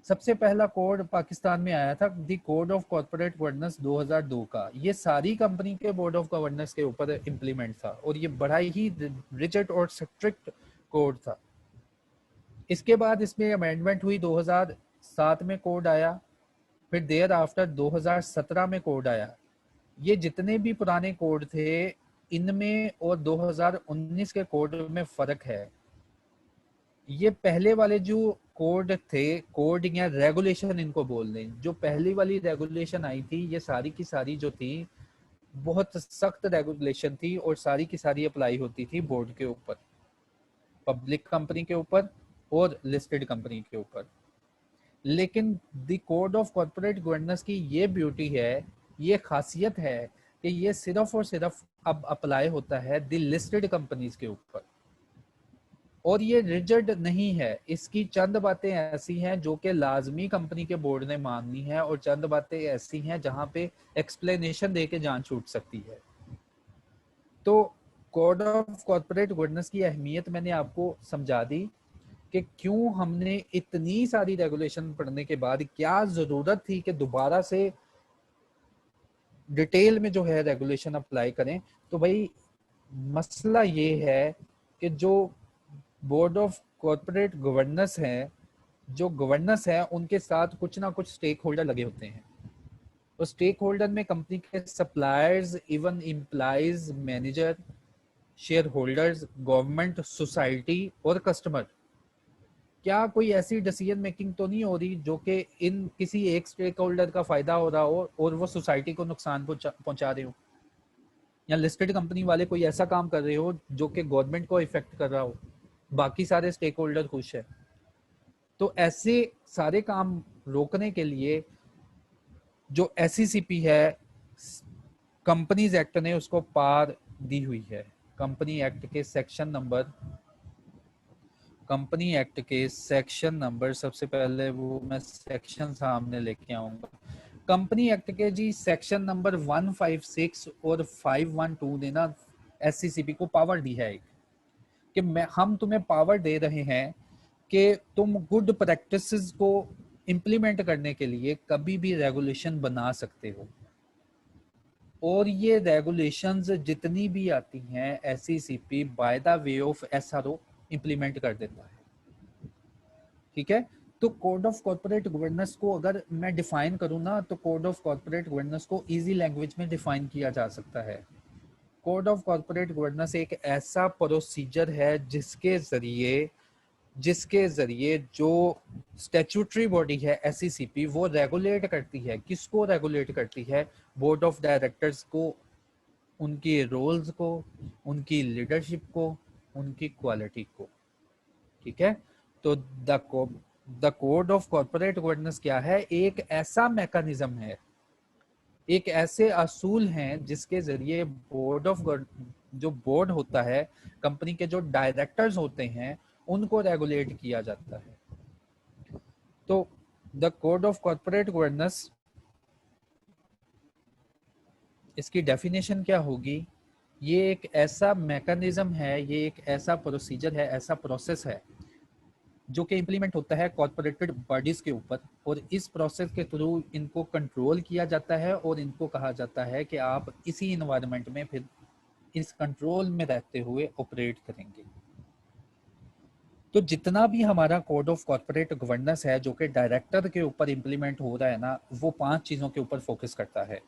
सबसे पहला कोड पाकिस्तान में आया था, the code of corporate governance 2002 का। ये सारी कंपनी के बोर्ड ऑफ गवर्नेंस के ऊपर इम्प्लीमेंट था और ये बड़ा ही रिजिड और स्ट्रिक्ट कोड था। इसके बाद इसमें अमेंडमेंट हुई, 2007 में कोड आया, फिर देयर आफ्टर 2017 में कोड आया। ये जितने भी पुराने कोड थे इनमें और 2019 के कोड में फर्क है। ये पहले वाले जो कोड थे, कोड या रेगुलेशन इनको बोल दें, जो पहली वाली रेगुलेशन आई थी ये सारी की सारी जो थी बहुत सख्त रेगुलेशन थी और सारी की सारी अप्लाई होती थी बोर्ड के ऊपर, पब्लिक कंपनी के ऊपर और लिस्टेड कंपनी के ऊपर। लेकिन the code of corporate governance की ये ब्यूटी है, ये खासियत है कि ये सिर्फ और सिर्फ अब अप्लाई होता है द लिस्टेड कंपनीज के ऊपर और ये रिजिड नहीं है। इसकी चंद बातें ऐसी हैं जो कि लाजमी कंपनी के बोर्ड ने माननी है और चंद बातें ऐसी हैं जहां पे एक्सप्लेनेशन दे के जान छूट सकती है। तो कोड ऑफ कॉर्पोरेट गवर्नेंस की अहमियत मैंने आपको समझा दी कि क्यों हमने इतनी सारी रेगुलेशन पढ़ने के बाद क्या जरूरत थी कि दोबारा से डिटेल में जो है रेगुलेशन अप्लाई करें। तो भाई मसला ये है कि जो बोर्ड ऑफ कॉर्पोरेट गवर्नेंस है, जो गवर्नेंस है उनके साथ कुछ ना कुछ स्टेक होल्डर लगे होते हैं। तो स्टेक होल्डर में कंपनी के suppliers, even employees, manager, share holders, government, society और कस्टमर। क्या कोई ऐसी डिसीजन मेकिंग तो नहीं हो रही जो कि इन किसी एक स्टेक होल्डर का फायदा हो रहा हो और वो सोसाइटी को नुकसान पहुंचा रहे हो, या लिस्टेड कंपनी वाले कोई ऐसा काम कर रहे हो जो कि गवर्नमेंट को इफेक्ट कर रहा हो, बाकी सारे स्टेक होल्डर खुश है। तो ऐसे सारे काम रोकने के लिए जो एससीसीपी है, कंपनीज एक्ट ने उसको पार दी हुई है। कंपनी एक्ट के सेक्शन नंबर सबसे पहले वो मैं सेक्शन सामने लेके आऊंगा। कंपनी एक्ट के जी सेक्शन नंबर 156 और 512 ने ना एससीसीपी को पावर दी है कि हम तुम्हें पावर दे रहे हैं कि तुम गुड प्रैक्टिसेस को इम्प्लीमेंट करने के लिए कभी भी रेगुलेशन बना सकते हो और ये रेगुलेशंस जितनी भी आती हैं SCCP by the way of SRO implement कर देता है। ठीक है, तो कोड ऑफ कॉर्पोरेट गवर्नेंस को अगर मैं डिफाइन करूं ना, तो कोड ऑफ कॉर्पोरेट गवर्नेंस को इजी लैंग्वेज में डिफाइन किया जा सकता है। कोड ऑफ कॉर्पोरेट गवर्नेंस एक ऐसा प्रोसीजर है जिसके जरिए जो स्टैट्यूटरी बॉडी है एससीसीपी वो रेगुलेट करती है। किसको रेगुलेट करती है? बोर्ड ऑफ डायरेक्टर्स को, उनकी रोल्स को, उनकी लीडरशिप को, उनकी क्वालिटी को। ठीक है, तो the code of corporate governance क्या है? एक ऐसा मैकेनिज्म है, एक ऐसे असूल हैं जिसके जरिए जो बोर्ड होता है, कंपनी के जो डायरेक्टर्स होते हैं, उनको रेगुलेट किया जाता है। तो the code of corporate governance, इसकी डेफिनेशन क्या होगी? ये एक ऐसा मैकेनिज्म है, ये एक ऐसा प्रोसीजर है, ऐसा प्रोसेस है जो कि इम्प्लीमेंट होता है कॉर्पोरेटेड बॉडीज के ऊपर और इस प्रोसेस के थ्रू इनको कंट्रोल किया जाता है और इनको कहा जाता है कि आप इसी इन्वायरमेंट में फिर इस कंट्रोल में रहते हुए ऑपरेट करेंगे। तो जितना भी हमारा कोड ऑफ कॉर्पोरेट गवर्नेंस है जो कि डायरेक्टर के ऊपर इम्प्लीमेंट हो रहा है ना, वो 5 चीज़ों के ऊपर फोकस करता है।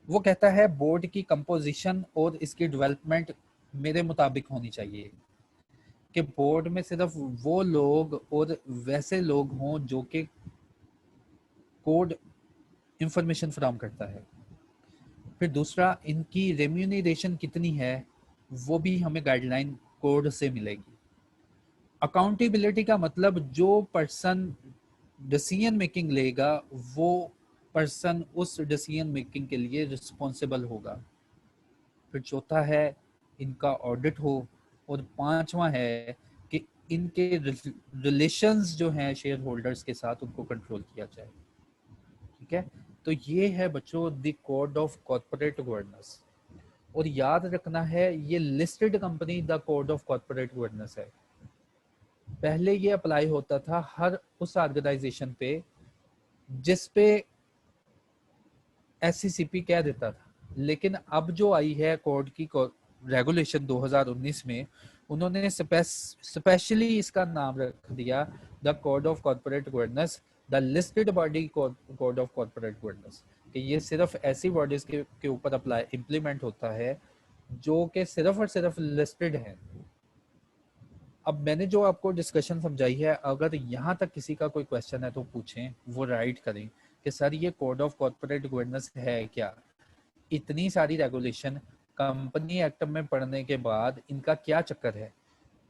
वो कहता है बोर्ड की कंपोजिशन और इसकी डेवलपमेंट मेरे मुताबिक होनी चाहिए कि बोर्ड में सिर्फ वो लोग और वैसे लोग हों जो कि कोड इंफॉर्मेशन फराहम करता है। फिर दूसरा, इनकी रेम्यूनरेशन कितनी है वो भी हमें गाइडलाइन कोड से मिलेगी। अकाउंटेबिलिटी का मतलब जो पर्सन डिसीजन मेकिंग लेगा वो पर्सन उस डिसीजन मेकिंग के लिए रिस्पॉन्सिबल होगा। फिर चौथा है इनका ऑडिट हो और पांचवा है कि इनके रिलेशंस जो हैं शेयर होल्डर्स के साथ उनको कंट्रोल किया जाए। ठीक है, तो ये है बच्चों the code of corporate governance. और याद रखना है ये listed company the code of corporate governance है। पहले ये अप्लाई होता था हर उस ऑर्गेनाइजेशन पे जिस पे SCCP कह देता था, लेकिन अब जो आई है कोड की रेगुलेशन 2019 में, उन्होंने स्पेशली इसका नाम रख दिया the code of corporate governance, the listed body code of corporate governance, कि ये सिर्फ ऐसी बॉडीज के ऊपर अप्लाई इम्प्लीमेंट होता है जो कि सिर्फ और सिर्फ लिस्टेड है। अब मैंने जो आपको डिस्कशन समझाई है, अगर यहाँ तक किसी का कोई क्वेश्चन है तो पूछें, वो राइट करें कि सर ये कोड ऑफ कॉर्पोरेट गवर्नेंस है क्या, इतनी सारी रेगुलेशन कंपनी एक्ट में पढ़ने के बाद इनका क्या चक्कर है,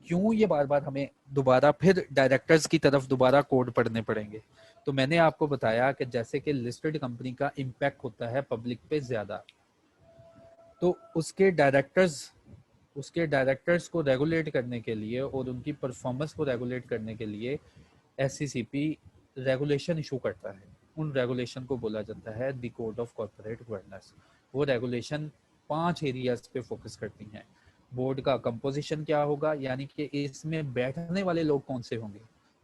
क्यों ये बार बार हमें दोबारा फिर डायरेक्टर्स की तरफ दोबारा कोड पढ़ने पड़ेंगे। तो मैंने आपको बताया कि जैसे कि लिस्टेड कंपनी का इम्पैक्ट होता है पब्लिक पे ज्यादा, तो उसके डायरेक्टर्स को रेगुलेट करने के लिए और उनकी परफॉर्मेंस को रेगुलेट करने के लिए SCCP रेगुलेशन इशू करता है। उन रेगुलेशन को बोला जाता है the code of corporate governance. वो रेगुलेशन 5 एरियाज पे फोकस करती हैं। बोर्ड का कंपोजिशन क्या होगा, यानी कि इसमें बैठने वाले लोग कौन से होंगे,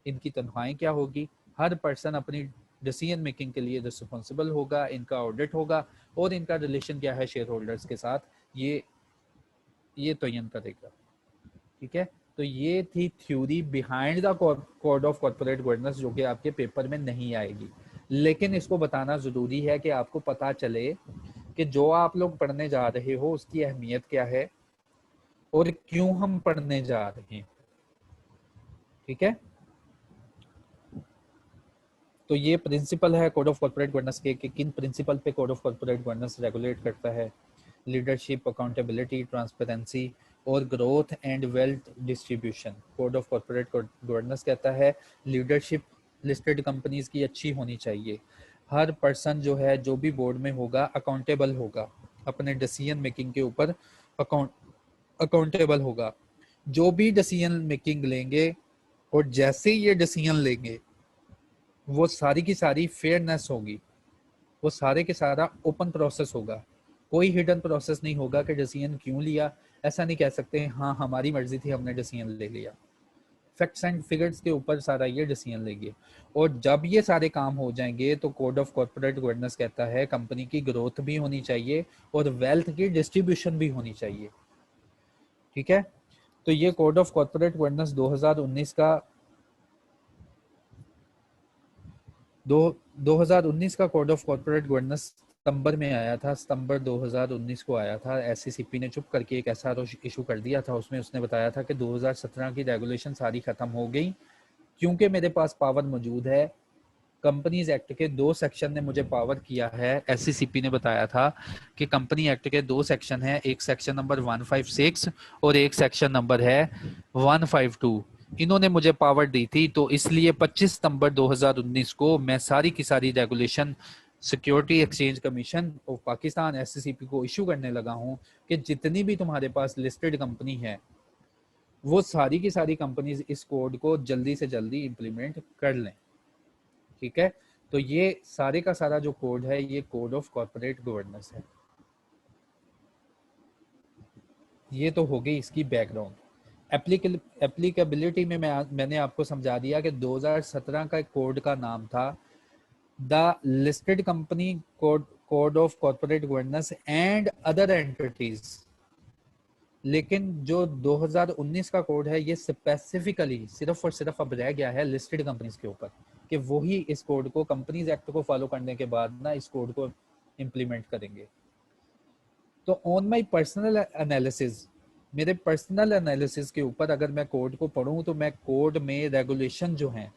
इनकी तनख्वाहें क्या होगी, हर पर्सन अपनी डिसीजन मेकिंग के लिए रिस्पॉन्सिबल होगा, इनका ऑडिट होगा, और इनका रिलेशन क्या है शेयर होल्डर्स के साथ, ये तयन करेगा। ठीक है, तो ये थी theory behind the code of corporate governance, जो कि आपके पेपर में नहीं आएगी, लेकिन इसको बताना जरूरी है कि आपको पता चले कि जो आप लोग पढ़ने जा रहे हो उसकी अहमियत क्या है और क्यों हम पढ़ने जा रहे हैं। ठीक है, तो ये प्रिंसिपल है कोड ऑफ कॉर्पोरेट गवर्नेंस के, कि किन प्रिंसिपल पे code of corporate governance regulate करता है। लीडरशिप, अकाउंटेबिलिटी, ट्रांसपेरेंसी और growth and wealth distribution. Code of corporate governance कहता है लीडरशिप लिस्टेड कंपनीज की अच्छी होनी चाहिए, हर पर्सन जो है, जो भी बोर्ड में होगा, अकाउंटेबल होगा, अपने डिसीजन मेकिंग के ऊपर अकाउंटेबल होगा, जो भी डिसीजन मेकिंग लेंगे और जैसे ये डिसीजन लेंगे वो सारी की सारी फेयरनेस होगी, वो सारे के सारा ओपन प्रोसेस होगा, कोई हिडन प्रोसेस नहीं होगा कि डिसीजन क्यों लिया, ऐसा नहीं कह सकते हाँ हमारी मर्जी थी हमने डिसीजन ले लिया। फैक्ट्स एंड फिगर्स के ऊपर सारा ये डिसीजन लेंगे, और जब ये सारे काम हो जाएंगे तो कोड ऑफ कॉर्पोरेट गवर्नेंस कहता है कंपनी की ग्रोथ भी होनी चाहिए और वेल्थ की डिस्ट्रीब्यूशन भी होनी चाहिए। ठीक है, तो ये कोड ऑफ कॉर्पोरेट गवर्नेंस 2019 का 2019 का कोड ऑफ कॉर्पोरेट गवर्नेंस सितंबर में आया था, सितंबर 2019 को आया था। SCCP ने चुप करके एक ऐसा इशू कर दिया था, उसमें उसने बताया था कि 2017 की रेगुलेशन सारी खत्म हो गई, क्योंकि मेरे पास पावर मौजूद है। कंपनीज एक्ट के 2 सेक्शन ने मुझे पावर किया है। SCCP ने बताया था कि कंपनी एक्ट के 2 सेक्शन है, एक सेक्शन नंबर 156 और एक सेक्शन नंबर है 152। इन्होंने मुझे पावर दी थी, तो इसलिए 25 सितंबर 2019 को मैं सारी की सारी regulation security exchange commission of Pakistan SCCP को इशू करने लगा हूं कि जितनी भी तुम्हारे पास लिस्टेड कंपनी है वो सारी की सारी कंपनीज इस कोड को जल्दी से जल्दी इंप्लीमेंट कर लें। ठीक है, तो ये सारे का सारा जो कोड है ये कोड ऑफ कॉर्पोरेट गवर्नेंस है। ये तो हो गई इसकी बैकग्राउंड। एप्लीकेबिलिटी में मैंने आपको समझा दिया कि 2017 का कोड का नाम था the listed company code of corporate governance and other entities, लेकिन जो 2019 का कोड है ये स्पेसिफिकली सिर्फ और सिर्फ अब रह गया है लिस्टेड कंपनीज के ऊपर, कि वही इस कोड को कंपनीज एक्ट को फॉलो करने के बाद ना इस कोड को इम्प्लीमेंट करेंगे। तो ऑन माय पर्सनल एनालिसिस, मेरे पर्सनल एनालिसिस के ऊपर अगर मैं कोड को पढूं तो मैं कोड में रेगुलेशन जो है,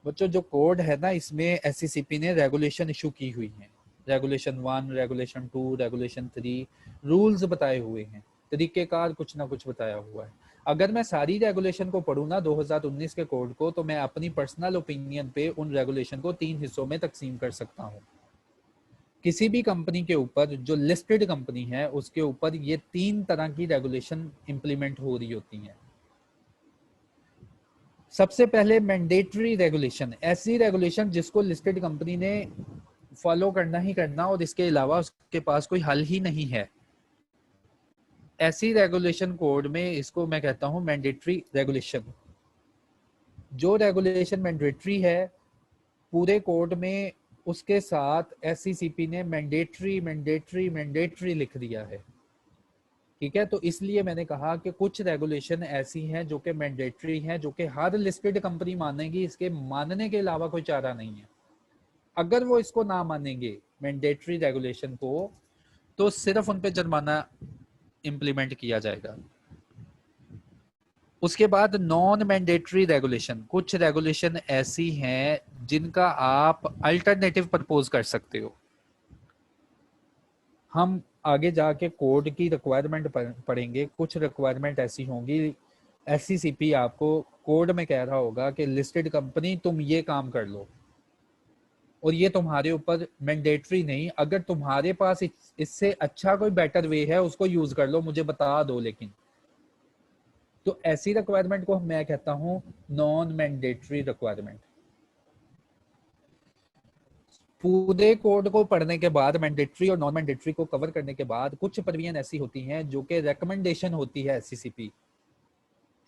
बच्चों जो कोड है ना इसमें SCCP ने रेगुलेशन इशू की हुई है, रेगुलेशन 1, रेगुलेशन 2, रेगुलेशन 3, रूल्स बताए हुए हैं, तरीकेकार कुछ ना कुछ बताया हुआ है। अगर मैं सारी रेगुलेशन को पढूं ना 2019 के कोड को, तो मैं अपनी पर्सनल ओपिनियन पे उन रेगुलेशन को 3 हिस्सों में तकसीम कर सकता हूँ। किसी भी कंपनी के ऊपर जो लिस्टेड कंपनी है उसके ऊपर ये 3 तरह की रेगुलेशन इंप्लीमेंट हो रही होती हैं। सबसे पहले मैंडेटरी रेगुलेशन, ऐसी रेगुलेशन जिसको लिस्टेड कंपनी ने फॉलो करना ही करना और इसके अलावा उसके पास कोई हल ही नहीं है। ऐसी रेगुलेशन कोड में इसको मैं कहता हूं मैंडेटरी रेगुलेशन। जो रेगुलेशन मैंडेटरी है पूरे कोड में, उसके साथ एससीसीपी ने मैंडेटरी मैंडेटरी मैंडेटरी लिख दिया है। ठीक है, तो इसलिए मैंने कहा कि कुछ रेगुलेशन ऐसी हैं जो कि मैंडेटरी हैं, जो कि हर लिस्टेड कंपनी मानेगी, इसके मानने के अलावा कोई चारा नहीं है। अगर वो इसको ना मानेंगे मैंडेटरी रेगुलेशन को, तो सिर्फ उन पे जुर्माना इंप्लीमेंट किया जाएगा। उसके बाद नॉन मैंडेटरी रेगुलेशन, कुछ रेगुलेशन ऐसी हैं जिनका आप अल्टरनेटिव प्रपोज कर सकते हो। हम आगे जाके कोड की रिक्वायरमेंट पढ़ेंगे, कुछ रिक्वायरमेंट ऐसी होंगी, एससीसीपी आपको कोड में कह रहा होगा कि लिस्टेड कंपनी तुम ये काम कर लो, और ये तुम्हारे ऊपर मैंडेटरी नहीं, अगर तुम्हारे पास इससे अच्छा कोई बेटर वे है उसको यूज कर लो, मुझे बता दो। लेकिन तो ऐसी रिक्वायरमेंट को मैं कहता हूं नॉन मैंडेटरी रिक्वायरमेंट। पूरे कोड को पढ़ने के बाद, मैंडेटरी और नॉन मैंडेटरी को कवर करने के बाद, कुछ प्रोविजन ऐसी होती हैं जो कि रेकमेंडेशन होती है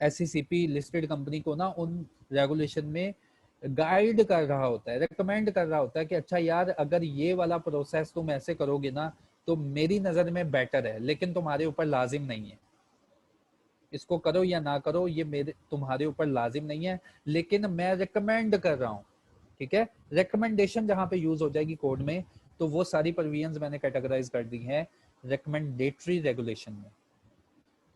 एससीसीपी लिस्टेड कंपनी को ना उन रेगुलेशन में गाइड कर रहा होता है, रेकमेंड कर रहा होता है कि अच्छा यार अगर ये वाला प्रोसेस तुम ऐसे करोगे ना तो मेरी नज़र में बेटर है, लेकिन तुम्हारे ऊपर लाजिम नहीं है, इसको करो या ना करो ये मेरे तुम्हारे ऊपर लाजिम नहीं है, लेकिन मैं रिकमेंड कर रहा हूँ। ठीक है, रिकमेंडेशन जहां पे यूज हो जाएगी कोड में, तो वो सारी प्रोविजंस मैंने कैटेगराइज कर दी हैं रिकमेंडेटरी रेगुलेशन में।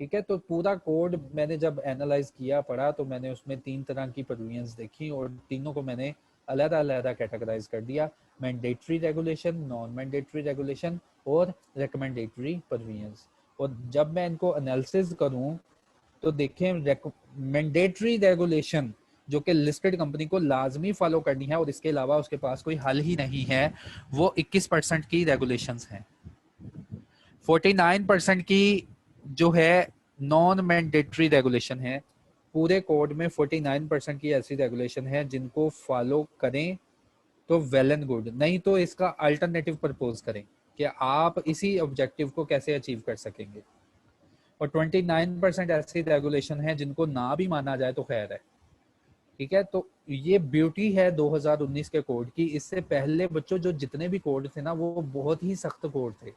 ठीक है, तो पूरा कोड मैंने जब एनालाइज किया, पढ़ा, तो मैंने उसमें 3 तरह की प्रोविजंस देखी और तीनों को मैंने अलग-अलग कैटेगराइज कर दिया, mandatory regulation, non mandatory regulation और रिकमेंडेटरी प्रोविजंस। और जब मैं इनको एनालिसिस करूं तो देखें, मैंडेटरी रेगुलेशन जो कि लिस्टेड कंपनी को लाजमी फॉलो करनी है और इसके अलावा उसके पास कोई हल ही नहीं है, वो 21% की रेगुलेशंस हैं। 49% की जो है नॉन मैंडेटरी रेगुलेशन है। पूरे कोड में 49% की ऐसी रेगुलेशन है जिनको फॉलो करें तो वेल एंड गुड, नहीं तो इसका अल्टरनेटिव प्रपोज करें कि आप इसी ऑब्जेक्टिव को कैसे अचीव कर सकेंगे। और 29% ऐसी रेगुलेशन है जिनको ना भी माना जाए तो खैर है। ठीक है, तो ये ब्यूटी है 2019 के कोड की। इससे पहले बच्चों जो जितने भी कोड थे ना वो बहुत ही सख्त कोड थे,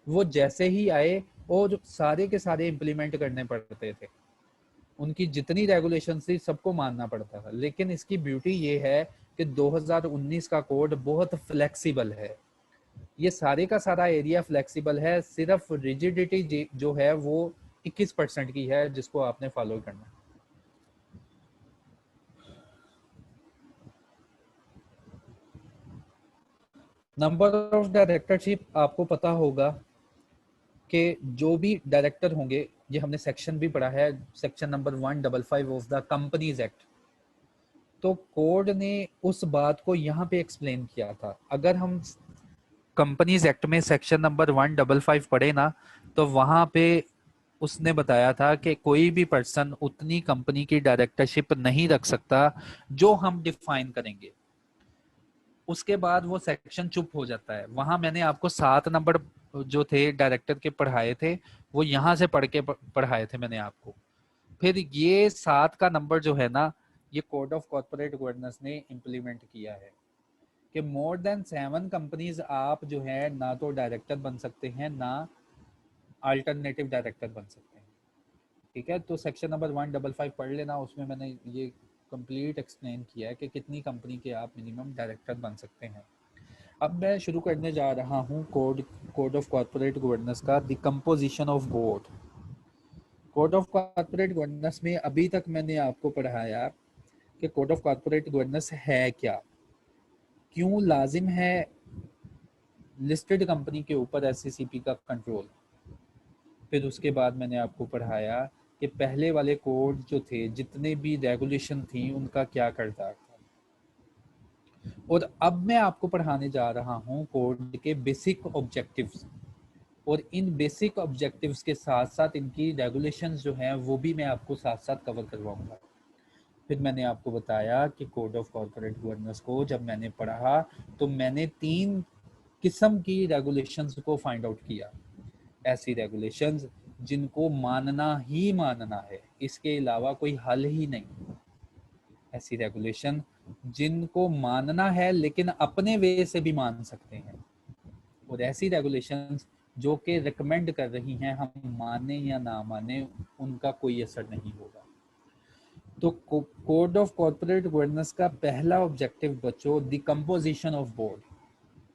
वो जैसे ही आए और सारे के सारे इम्प्लीमेंट करने पड़ते थे, उनकी जितनी रेगुलेशन थी सबको मानना पड़ता था। लेकिन इसकी ब्यूटी ये है कि 2019 का कोड बहुत फ्लेक्सिबल है, ये सारे का सारा एरिया फ्लेक्सिबल है, सिर्फ रिजिडिटी जो है वो 21% की है जिसको आपने फॉलो करना है। नंबर ऑफ डायरेक्टरशिप आपको पता होगा कि जो भी डायरेक्टर होंगे, ये हमने सेक्शन भी पढ़ा है, section number 155 of the companies act. तो कोड ने उस बात को यहाँ पे एक्सप्लेन किया था। अगर हम कंपनीज एक्ट में सेक्शन नंबर 155 पढ़े ना, तो वहां पे उसने बताया था कि कोई भी पर्सन उतनी कंपनी की डायरेक्टरशिप नहीं रख सकता जो हम डिफाइन करेंगे। उसके बाद वो सेक्शन चुप हो जाता है। वहां मैंने आपको 7 नंबर जो थे डायरेक्टर के पढ़ाए थे, वो यहाँ से पढ़ के पढ़ाए थे मैंने आपको। फिर ये 7 का नंबर जो है ना, ये कोड ऑफ कॉर्पोरेट गवर्नेंस ने इम्प्लीमेंट किया है कि मोर देन 7 कंपनीज आप जो है ना तो डायरेक्टर बन सकते हैं ना अल्टरनेटिव डायरेक्टर बन सकते हैं। ठीक है, तो सेक्शन नंबर 155 पढ़ लेना, उसमें मैंने ये कंप्लीट एक्सप्लेन किया है कि कितनी कंपनी के आप मिनिमम डायरेक्टर बन सकते हैं। अब मैं शुरू करने जा रहा हूँ कोड ऑफ कॉर्पोरेट गवर्नेंस का, the composition of board. Code of corporate governance में अभी तक मैंने आपको पढ़ाया कि कोड ऑफ कॉर्पोरेट गवर्नेंस है क्या, क्यों लाजिम है लिस्टेड कंपनी के ऊपर एससीसीपी का कंट्रोल। फिर उसके बाद मैंने आपको पढ़ाया कि पहले वाले कोड जो थे, जितने भी रेगुलेशन थी, उनका क्या किरदार था। और अब मैं आपको पढ़ाने जा रहा हूँ कोड के बेसिक ऑब्जेक्टिव्स, और इन बेसिक ऑब्जेक्टिव्स के साथ साथ इनकी रेगुलेशंस जो हैं वो भी मैं आपको साथ साथ कवर करवाऊंगा। फिर मैंने आपको बताया कि कोड ऑफ कॉर्पोरेट गवर्नेंस को जब मैंने पढ़ा तो मैंने 3 किस्म की रेगुलेशंस को फाइंड आउट किया। ऐसी रेगुलेशंस जिनको मानना ही मानना है, इसके अलावा कोई हल ही नहीं। ऐसी रेगुलेशन जिनको मानना है लेकिन अपने वे से भी मान सकते हैं, और ऐसी रेगुलेशंस जो कि रिकमेंड कर रही हैं हम माने या ना माने उनका कोई असर नहीं होगा। तो कोड ऑफ कॉर्पोरेट गवर्नेंस का पहला ऑब्जेक्टिव बच्चों, the composition of board.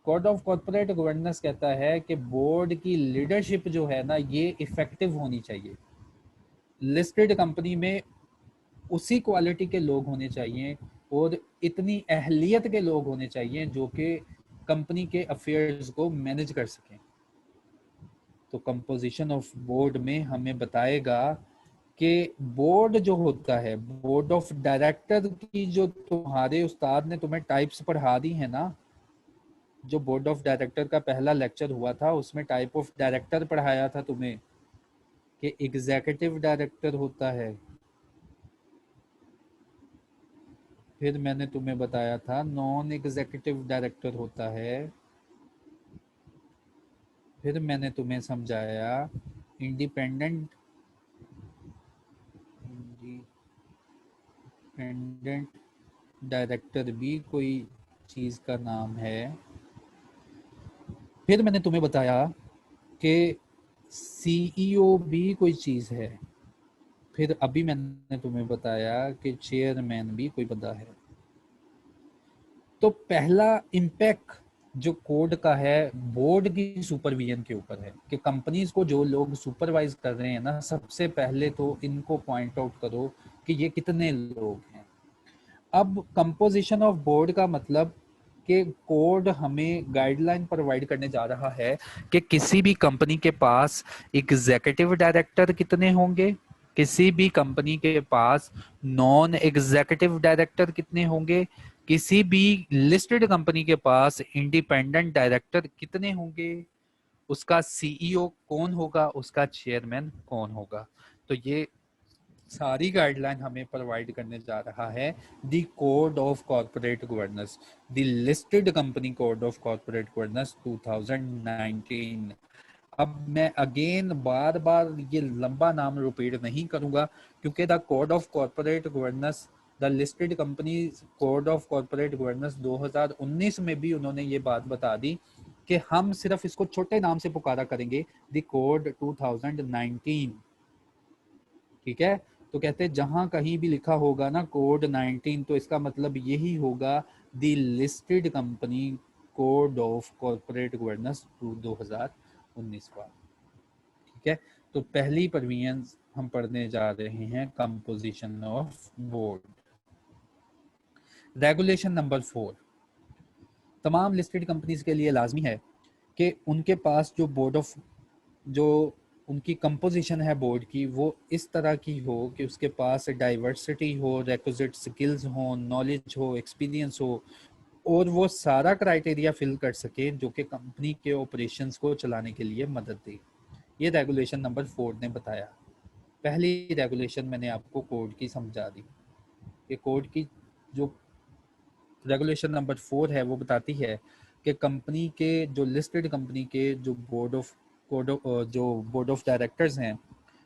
Code of corporate governance कहता है कि बोर्ड की लीडरशिप जो है ना ये इफेक्टिव होनी चाहिए। लिस्टेड कंपनी में उसी क्वालिटी के लोग होने चाहिए और इतनी अहलियत के लोग होने चाहिए जो कि कंपनी के अफेयर्स को मैनेज कर सकें। तो कंपोजिशन ऑफ बोर्ड में हमें बताएगा कि बोर्ड जो होता है, बोर्ड ऑफ डायरेक्टर की जो तुम्हारे उस्ताद ने तुम्हें टाइप्स पढ़ा दी है ना, जो बोर्ड ऑफ डायरेक्टर का पहला लेक्चर हुआ था उसमें टाइप ऑफ डायरेक्टर पढ़ाया था तुम्हें कि एग्जीक्यूटिव डायरेक्टर होता है, फिर मैंने तुम्हें बताया था नॉन एग्जीक्यूटिव डायरेक्टर होता है, फिर मैंने तुम्हें समझाया इंडिपेंडेंट डायरेक्टर भी कोई चीज़ का नाम है, फिर मैंने तुम्हें बताया कि सीईओ भी कोई चीज़ है, फिर अभी मैंने तुम्हें बताया कि चेयरमैन भी कोई बंदा है। तो पहला इम्पैक्ट जो कोड का है बोर्ड की सुपरविजन के ऊपर है कि कंपनीज को जो लोग सुपरवाइज कर रहे हैं ना, सबसे पहले तो इनको पॉइंट आउट करो कि ये कितने लोग हैं। अब कंपोजिशन ऑफ बोर्ड का मतलब कि कोड हमें गाइडलाइन प्रोवाइड करने जा रहा है कि किसी भी कंपनी के पास एग्जीक्यूटिव डायरेक्टर कितने होंगे, किसी भी कंपनी के पास नॉन एग्जीक्यूटिव डायरेक्टर कितने होंगे, किसी भी लिस्टेड कंपनी के पास इंडिपेंडेंट डायरेक्टर कितने होंगे, उसका सीईओ कौन होगा, उसका चेयरमैन कौन होगा। तो ये सारी गाइडलाइन हमें प्रोवाइड करने जा रहा है the code of corporate governance, the listed company code of corporate governance 2019। अब मैं अगेन बार बार ये लंबा नाम रिपीट नहीं करूंगा क्योंकि the code of corporate governance, the listed company code of corporate governance 2019 में भी उन्होंने ये बात बता दी कि हम सिर्फ इसको छोटे नाम से पुकारा करेंगे द कोड 2019। ठीक है, तो कहते हैं जहां कहीं भी लिखा होगा ना कोड 19 तो इसका मतलब यही होगा the listed company code of corporate governance 2019 का। ठीक है, तो पहली प्रोविजंस हम पढ़ने जा रहे हैं composition of board. Regulation number 4, तमाम लिस्टेड कंपनीज के लिए लाजमी है कि उनके पास जो बोर्ड ऑफ जो उनकी कंपोजिशन है बोर्ड की वो इस तरह की हो कि उसके पास डाइवर्सिटी हो, रिक्विजिट स्किल्स हो, नॉलेज हो, एक्सपीरियंस हो, और वो सारा क्राइटेरिया फिल कर सके जो कि कंपनी के ऑपरेशंस को चलाने के लिए मदद दे। ये रेगुलेशन नंबर 4 ने बताया। पहली रेगुलेशन मैंने आपको कोड की समझा दी। ये कोड की जो रेगुलेशन नंबर 4 है वो बताती है कि कंपनी के जो लिस्टेड कंपनी के जो बोर्ड ऑफ डायरेक्टर्स हैं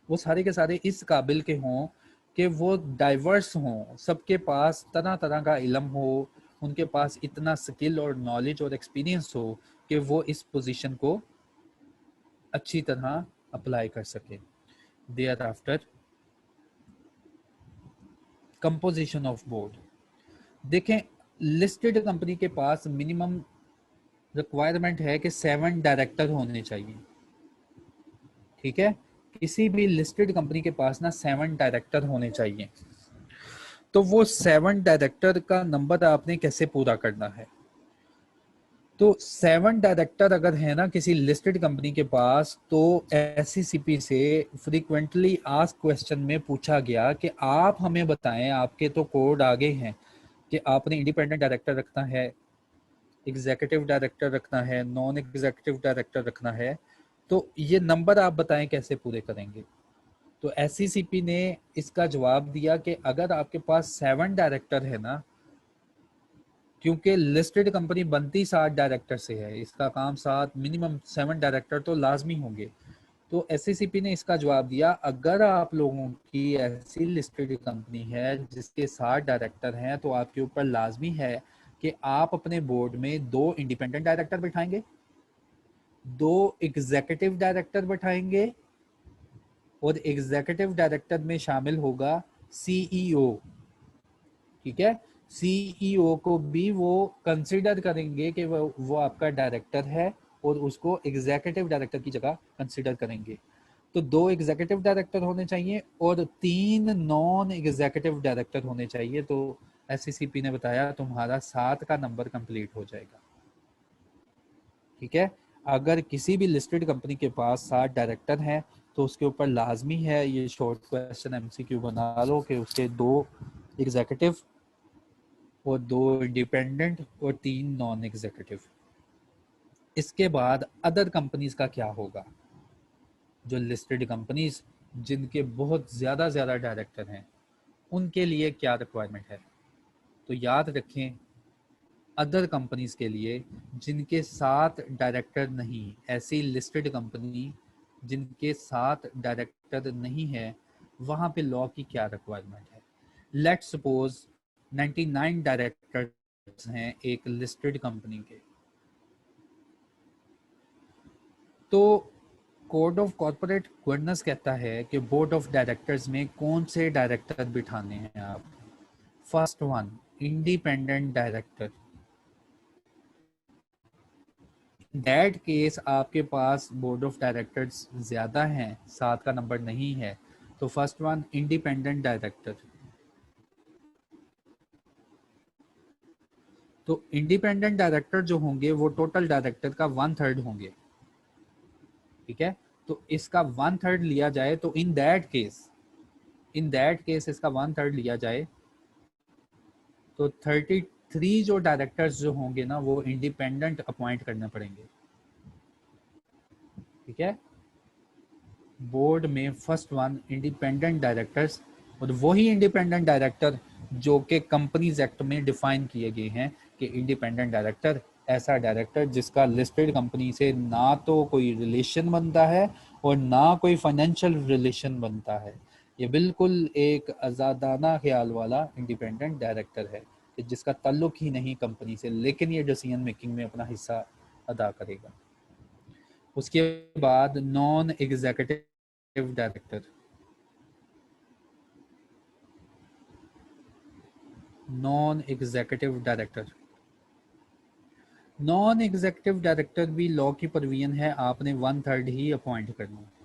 वो सारे के सारे इस काबिल के हों कि वो डाइवर्स हों, सबके पास तरह तरह का इल्म हो, उनके पास इतना स्किल और नॉलेज और एक्सपीरियंस हो कि वो इस पोजीशन को अच्छी तरह अप्लाई कर सके। Thereafter composition of board, देखें लिस्टेड कंपनी के पास मिनिमम रिक्वायरमेंट है कि 7 डायरेक्टर होने चाहिए। ठीक है, किसी भी लिस्टेड कंपनी के पास ना 7 डायरेक्टर होने चाहिए। तो वो 7 डायरेक्टर का नंबर आपने कैसे पूरा करना है, तो 7 डायरेक्टर अगर है ना किसी लिस्टेड कंपनी के पास तो एससीसीपी से फ्रीक्वेंटली आस्क क्वेश्चन में पूछा गया कि आप हमें बताएं, आपके तो कोड आगे हैं कि आपने इंडिपेंडेंट डायरेक्टर रखना है, एग्जीक्यूटिव डायरेक्टर रखना है, नॉन एग्जीक्यूटिव डायरेक्टर रखना है, तो ये नंबर आप बताएं कैसे पूरे करेंगे। तो एससीसीपी ने इसका जवाब दिया कि अगर आपके पास 7 डायरेक्टर है ना, क्योंकि लिस्टेड कंपनी बनती 7 डायरेक्टर से है, इसका काम 7 मिनिमम 7 डायरेक्टर तो लाजमी होंगे, तो एससीसीपी ने इसका जवाब दिया, अगर आप लोगों की ऐसी लिस्टेड कंपनी है जिसके 7 डायरेक्टर हैं तो आपके ऊपर लाजमी है कि आप अपने बोर्ड में 2 इंडिपेंडेंट डायरेक्टर बैठाएंगे, 2 एग्जीक्यूटिव डायरेक्टर बैठाएंगे, और एग्जीक्यूटिव डायरेक्टर में शामिल होगा सीईओ। ठीक है, सीईओ को भी वो कंसिडर करेंगे कि वो आपका डायरेक्टर है और उसको एग्जीक्यूटिव डायरेक्टर की जगह कंसिडर करेंगे। तो 2 एग्जीक्यूटिव डायरेक्टर होने चाहिए और 3 नॉन एग्जीक्यूटिव डायरेक्टर होने चाहिए। तो एससीसीपी ने बताया तुम्हारा 7 का नंबर कंप्लीट हो जाएगा। ठीक है, अगर किसी भी लिस्टेड कंपनी के पास 7 डायरेक्टर हैं तो उसके ऊपर लाजमी है, ये शॉर्ट क्वेश्चन एमसीक्यू बना लो, कि उसके 2 एग्जीक्यूटिव और 2 इंडिपेंडेंट और 3 नॉन एग्जीक्यूटिव। इसके बाद अदर कंपनीज का क्या होगा? जो लिस्टेड कंपनीज जिनके बहुत ज़्यादा डायरेक्टर हैं उनके लिए क्या रिक्वायरमेंट है? तो याद रखें, अदर कंपनीज के लिए जिनके 7 डायरेक्टर नहीं, ऐसी लिस्टेड कंपनी जिनके 7 डायरेक्टर नहीं है, वहाँ पे लॉ की क्या रिक्वायरमेंट है? लेट्स सपोज 99 डायरेक्टर्स हैं एक लिस्टेड कंपनी के, तो कोड ऑफ कॉर्पोरेट गवर्नेंस कहता है कि बोर्ड ऑफ डायरेक्टर्स में कौन से डायरेक्टर बिठाने हैं आप? First one, independent director. That case आपके पास बोर्ड ऑफ डायरेक्टर्स ज़्यादा हैं, 7 का नंबर नहीं है, तो फर्स्ट वन इंडिपेंडेंट डायरेक्टर। तो इंडिपेंडेंट डायरेक्टर जो होंगे वो टोटल डायरेक्टर का 1/3 होंगे। ठीक है, तो इसका 1/3 लिया जाए तो इन दैट केस इसका 1/3 लिया जाए तो 33 जो डायरेक्टर्स जो होंगे ना वो इंडिपेंडेंट अपॉइंट करने पड़ेंगे। ठीक है, बोर्ड में फर्स्ट वन इंडिपेंडेंट डायरेक्टर्स, और वही इंडिपेंडेंट डायरेक्टर जो कि कंपनीज एक्ट में डिफाइन किए गए हैं कि इंडिपेंडेंट डायरेक्टर ऐसा डायरेक्टर जिसका लिस्टेड कंपनी से ना तो कोई रिलेशन बनता है और ना कोई फाइनेंशियल रिलेशन बनता है। ये बिल्कुल एक आज़ादाना ख्याल वाला इंडिपेंडेंट डायरेक्टर है कि जिसका ताल्लुक ही नहीं कंपनी से, लेकिन ये डिसीजन मेकिंग में अपना हिस्सा अदा करेगा। उसके बाद non executive director, non executive director, non executive director भी लॉ की प्रोविजन है, आपने 1/3 ही अपॉइंट करना है।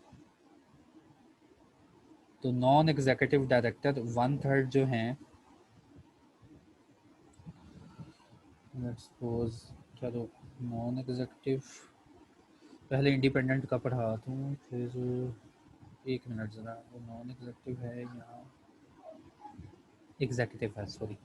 तो नॉन एग्जीक्यूटिव डायरेक्टर 1/3 जो हैं, लेट्स सपोज, चलो नॉन एग्जीक्यूटिव, पहले इंडिपेंडेंट का पढ़ा दूँ फिर एक मिनट ज़रा, वो नॉन एग्जीक्यूटिव है यहाँ, एग्जीक्यूटिव है, सॉरी।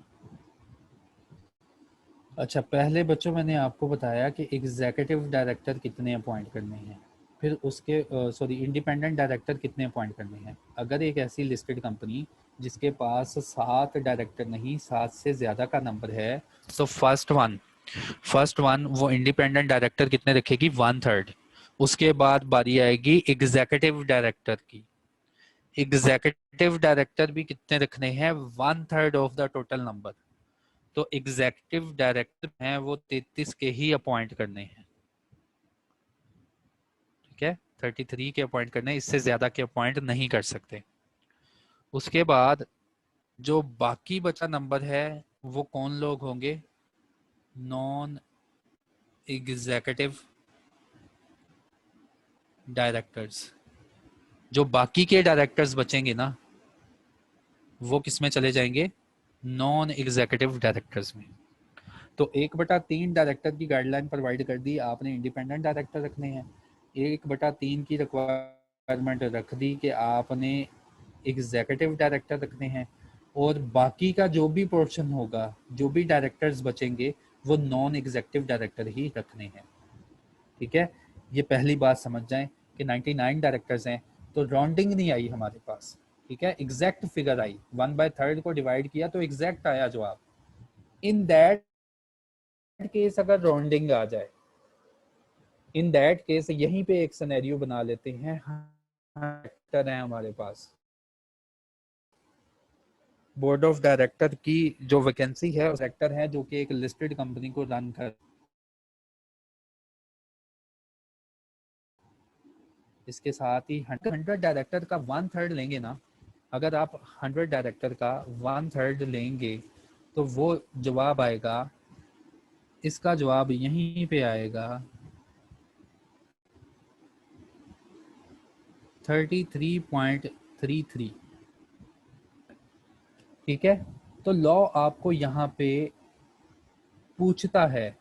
अच्छा, पहले बच्चों मैंने आपको बताया कि एग्जीक्यूटिव डायरेक्टर कितने अपॉइंट करने हैं, फिर उसके सॉरी इंडिपेंडेंट डायरेक्टर कितने अपॉइंट करने हैं। अगर एक ऐसी लिस्टेड कंपनी जिसके पास 7 डायरेक्टर नहीं 7 से ज़्यादा का नंबर है, तो फर्स्ट वन वो इंडिपेंडेंट डायरेक्टर कितने रखेगी? 1/3। उसके बाद बारी आएगी एग्जीक्यूटिव डायरेक्टर की। एग्जीक्यूटिव डायरेक्टर भी कितने रखने हैं? 1/3 ऑफ द टोटल नंबर। तो एग्जीक्यूटिव डायरेक्टर हैं वो 33 के ही अपॉइंट करने हैं। ठीक है, 33 के अपॉइंट करने, इससे ज्यादा के अपॉइंट नहीं कर सकते। उसके बाद जो बाकी बचा नंबर है वो कौन लोग होंगे? Non executive directors. जो बाकी के डायरेक्टर्स बचेंगे ना वो किस में चले जाएंगे? नॉन एग्जीक्यूटिव डायरेक्टर्स में। तो 1/3 डायरेक्टर की गाइडलाइन प्रोवाइड कर दी, आपने इंडिपेंडेंट डायरेक्टर रखने हैं। 1/3 की रिक्वायरमेंट रख दी कि आपने एग्जीक्यूटिव डायरेक्टर रखने हैं, और बाकी का जो भी पोर्शन होगा, जो भी डायरेक्टर्स बचेंगे वो नॉन एग्जीक्यूटिव डायरेक्टर ही रखने हैं। ठीक है, ये पहली बात समझ जाएं कि 99 डायरेक्टर्स हैं तो राउंडिंग नहीं आई हमारे पास। ठीक है, एग्जैक्ट फिगर आई, 1/3 को डिवाइड किया तो एग्जैक्ट आया जवाब। इन दैट केस अगर राउंडिंग आ जाए इन दैट केस यहीं पे एक सिनेरियो बना लेते हैं, डायरेक्टर है हमारे पास, बोर्ड ऑफ डायरेक्टर की जो वैकेंसी है, डायरेक्टर है जो कि एक लिस्टेड कंपनी को रन कर, इसके साथ ही 100 डायरेक्टर का 1/3 लेंगे ना, अगर आप 100 डायरेक्टर का 1/3 लेंगे तो वो जवाब आएगा, इसका जवाब यहीं पे आएगा 33.33। ठीक है, तो लॉ आपको यहाँ पे पूछता है,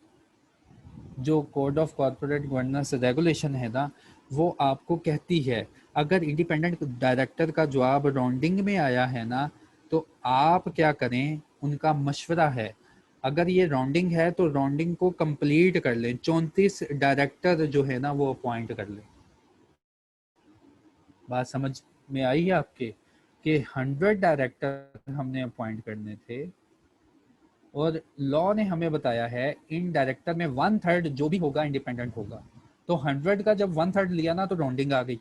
जो code of corporate governance regulation है ना, वो आपको कहती है अगर इंडिपेंडेंट डायरेक्टर का जवाब राउंडिंग में आया है ना, तो आप क्या करें, उनका मशवरा है, अगर ये राउंडिंग है तो राउंडिंग को कंप्लीट कर लें, 34 डायरेक्टर जो है ना वो अपॉइंट कर लें। बात समझ में आई है आपके, कि 100 डायरेक्टर हमने अपॉइंट करने थे, और लॉ ने हमें बताया है इन डायरेक्टर में 1/3 जो भी होगा इंडिपेंडेंट होगा, तो 100 का जब 1/3 लिया ना तो राउंडिंग आ गई।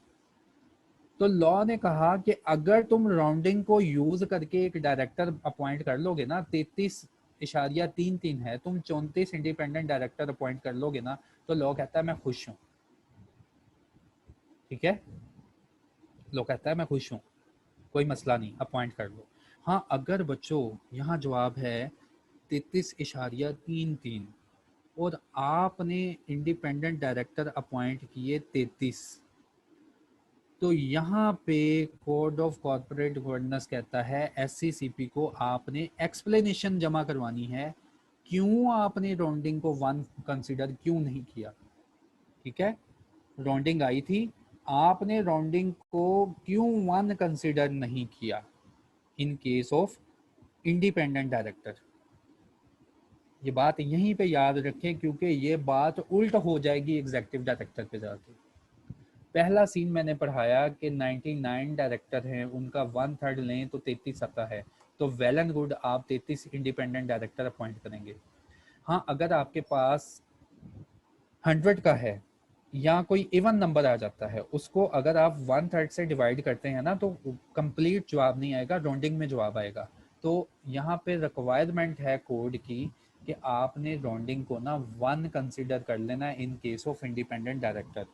तो लॉ ने कहा कि अगर तुम राउंडिंग को यूज करके एक डायरेक्टर अपॉइंट कर लोगे ना, 33.33 है, तुम 34 इंडिपेंडेंट डायरेक्टर अपॉइंट कर लोगे ना, तो लॉ कहता है मैं खुश हूं। ठीक है, लॉ कहता है मैं खुश हूं, कोई मसला नहीं, अपॉइंट कर लो। हाँ, अगर बच्चों यहाँ जवाब है 33.33 और आपने इंडिपेंडेंट डायरेक्टर अपॉइंट किए 33, तो यहाँ पे कोड ऑफ कॉर्पोरेट गवर्नेंस कहता है एससीसीपी को आपने एक्सप्लेनेशन जमा करवानी है, क्यों आपने राउंडिंग को 1 कंसीडर क्यों नहीं किया। ठीक है, राउंडिंग आई थी, आपने राउंडिंग को क्यों 1 कंसीडर नहीं किया in case of independent director. ये बात यहीं पे याद रखें, क्योंकि ये बात उल्ट हो जाएगी एग्जीक्यूटिव डायरेक्टर पे जाके। पहला सीन मैंने पढ़ाया कि 99 डायरेक्टर हैं, उनका 1/3 लें तो 33 आता है, तो वेल एंड गुड, आप 33 इंडिपेंडेंट डायरेक्टर अपॉइंट करेंगे। हाँ, अगर आपके पास 100 का है या कोई इवन नंबर आ जाता है, उसको अगर आप 1/3 से डिवाइड करते हैं ना, तो कंप्लीट जवाब नहीं आएगा, राउंडिंग में जवाब आएगा। तो यहाँ पे रिक्वायरमेंट है कोड की कि आपने राउंडिंग को ना 1 कंसिडर कर लेना in case of independent director.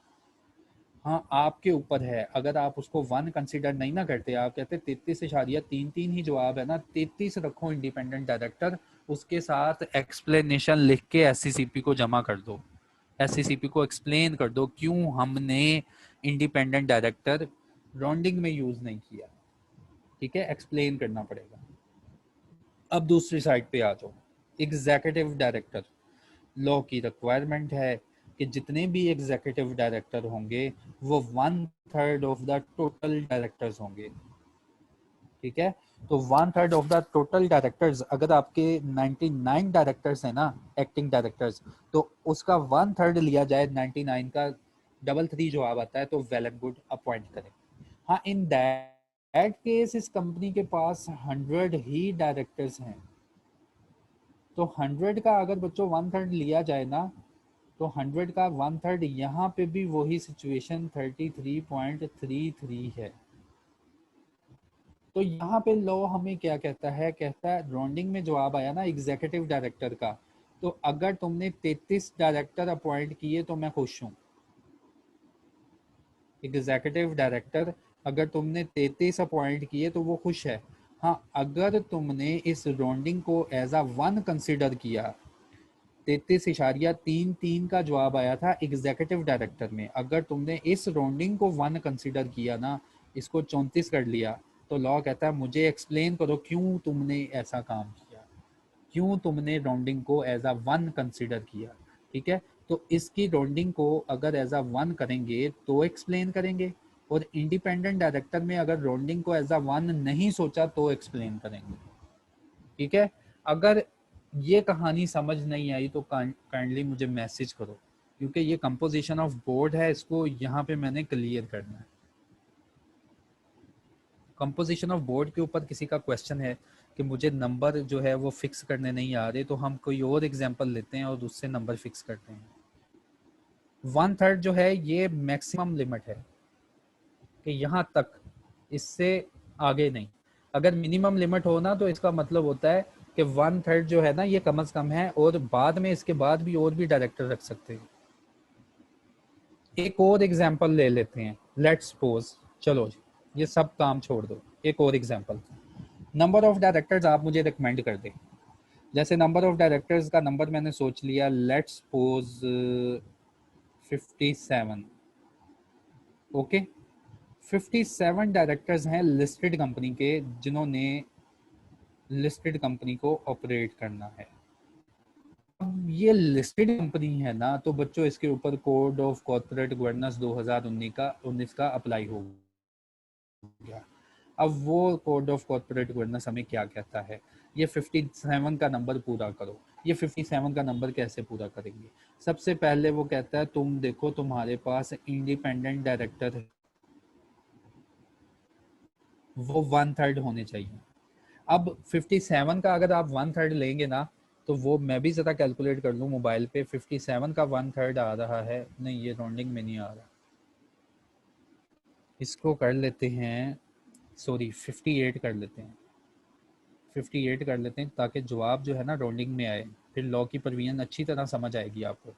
हाँ, आपके ऊपर है, अगर आप उसको 1 कंसिडर नहीं ना करते, आप कहते 33.33 ही जवाब है ना, 33 रखो इंडिपेंडेंट डायरेक्टर, उसके साथ एक्सप्लेनेशन लिख के एससीसीपी को जमा कर दो, एससीसीपी को एक्सप्लेन कर दो क्यों हमने इंडिपेंडेंट डायरेक्टर राउंडिंग में यूज नहीं किया। ठीक है, एक्सप्लेन करना पड़ेगा। अब दूसरी साइड पे आ जाओ, एग्जीक्यूटिव डायरेक्टर। लॉ की रिक्वायरमेंट है कि जितने भी एग्जीक्यूटिव डायरेक्टर होंगे वो 1/3 ऑफ द टोटल डायरेक्टर्स होंगे। ठीक है, तो 1/3 ऑफ द टोटल डायरेक्टर्स, अगर आपके 99 डायरेक्टर्स हैं ना एक्टिंग डायरेक्टर्स, तो उसका 1/3 लिया जाए 99 का, 33 जो आप आता है, तो वेल एंड गुड, अपॉइंट करें। हाँ, इन दैट केस इस कंपनी के पास 100 ही डायरेक्टर्स हैं, तो 100 का अगर बच्चों 1/3 लिया जाए ना, तो 100 का 1/3, यहाँ पे भी वही सिचुएशन 33.33 है। तो यहाँ पे लॉ हमें क्या कहता है, कहता है राउंडिंग में जवाब आया ना एग्जीक्यूटिव डायरेक्टर का, तो अगर तुमने 33 डायरेक्टर अपॉइंट किए तो मैं खुश हूँ। एग्जीक्यूटिव डायरेक्टर अगर तुमने 33 अपॉइंट किए तो वो खुश है। हाँ, अगर तुमने इस राउंडिंग को एज अ 1 कंसिडर किया, 33.33 का जवाब आया था एग्जीक्यूटिव डायरेक्टर में, अगर तुमने इस राउंडिंग को 1 कंसिडर किया ना, इसको 34 कर लिया, तो लॉ कहता है मुझे एक्सप्लेन करो क्यों तुमने ऐसा काम किया, क्यों तुमने राउंडिंग को एज अ 1 कंसिडर किया। ठीक है, तो इसकी राउंडिंग को अगर एज अ 1 करेंगे तो एक्सप्लेन करेंगे, और इंडिपेंडेंट डायरेक्टर में अगर राउंडिंग को एज अ 1 नहीं सोचा तो एक्सप्लेन करेंगे। ठीक है, अगर ये कहानी समझ नहीं आई तो काइंडली मुझे मैसेज करो, क्योंकि ये कंपोजिशन ऑफ बोर्ड है, इसको यहाँ पे मैंने क्लियर करना है। कंपोजिशन ऑफ बोर्ड के ऊपर किसी का क्वेश्चन है कि मुझे नंबर जो है वो फिक्स करने नहीं आ रहे, तो हम कोई और एग्जांपल लेते हैं और उससे नंबर फिक्स करते हैं। 1/3 जो है ये मैक्सिमम लिमिट है कि यहाँ तक, इससे आगे नहीं। अगर मिनिमम लिमिट हो ना तो इसका मतलब होता है कि 1/3 जो है ना ये कम से कम है, और बाद में इसके बाद भी और भी डायरेक्टर रख सकते हैं। एक और एग्जांपल ले लेते हैं, लेट्स सपोज, चलो ये सब काम छोड़ दो, एक और एग्जांपल, नंबर ऑफ डायरेक्टर्स आप मुझे रिकमेंड कर दें। जैसे नंबर ऑफ डायरेक्टर्स का नंबर मैंने सोच लिया, लेट्स सपोज 57। ओके, 57 डायरेक्टर्स हैं लिस्टेड कंपनी के, जिन्होंने लिस्टेड कंपनी को ऑपरेट करना है। अब ये लिस्टेड कंपनी है ना, तो बच्चों इसके ऊपर कोड ऑफ कॉर्पोरेट गवर्नेंस 2019 का अप्लाई हो गया। अब वो कोड ऑफ कॉर्पोरेट गवर्नेंस हमें क्या कहता है, ये 57 का नंबर पूरा करो। ये 57 का नंबर कैसे पूरा करेंगे? सबसे पहले वो कहता है तुम देखो तुम्हारे पास इंडिपेंडेंट डायरेक्टर है, वो 1/3 होने चाहिए। अब 57 का अगर आप 1/3 लेंगे ना, तो वो मैं भी ज़रा कैलकुलेट कर लूँ मोबाइल पे, 57 का 1/3 आ रहा है, नहीं ये राउंडिंग में नहीं आ रहा, इसको कर लेते हैं, सॉरी 58 कर लेते हैं, 58 कर लेते हैं ताकि जवाब जो है ना राउंडिंग में आए, फिर लॉ की प्रोविजन अच्छी तरह समझ आएगी आपको।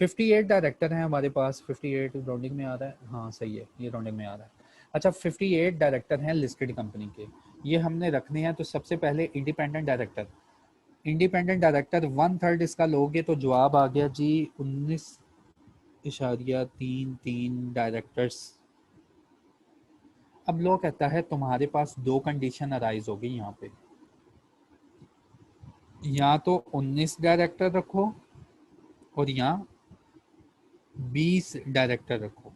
58 डायरेक्टर हैं हमारे पास, 58 राउंडिंग में आ रहा है, हाँ सही है ये राउंडिंग में आ रहा है। अच्छा 58 डायरेक्टर हैं लिस्टेड कंपनी के, ये हमने रखने हैं। तो सबसे पहले इंडिपेंडेंट डायरेक्टर, इंडिपेंडेंट डायरेक्टर 1/3 इसका लोगे तो जवाब आ गया जी 19.33 डायरेक्टर्स। अब लो कहता है तुम्हारे पास दो कंडीशन अराइज होगी यहाँ पे, या तो 19 डायरेक्टर रखो और यहाँ 20 डायरेक्टर रखो।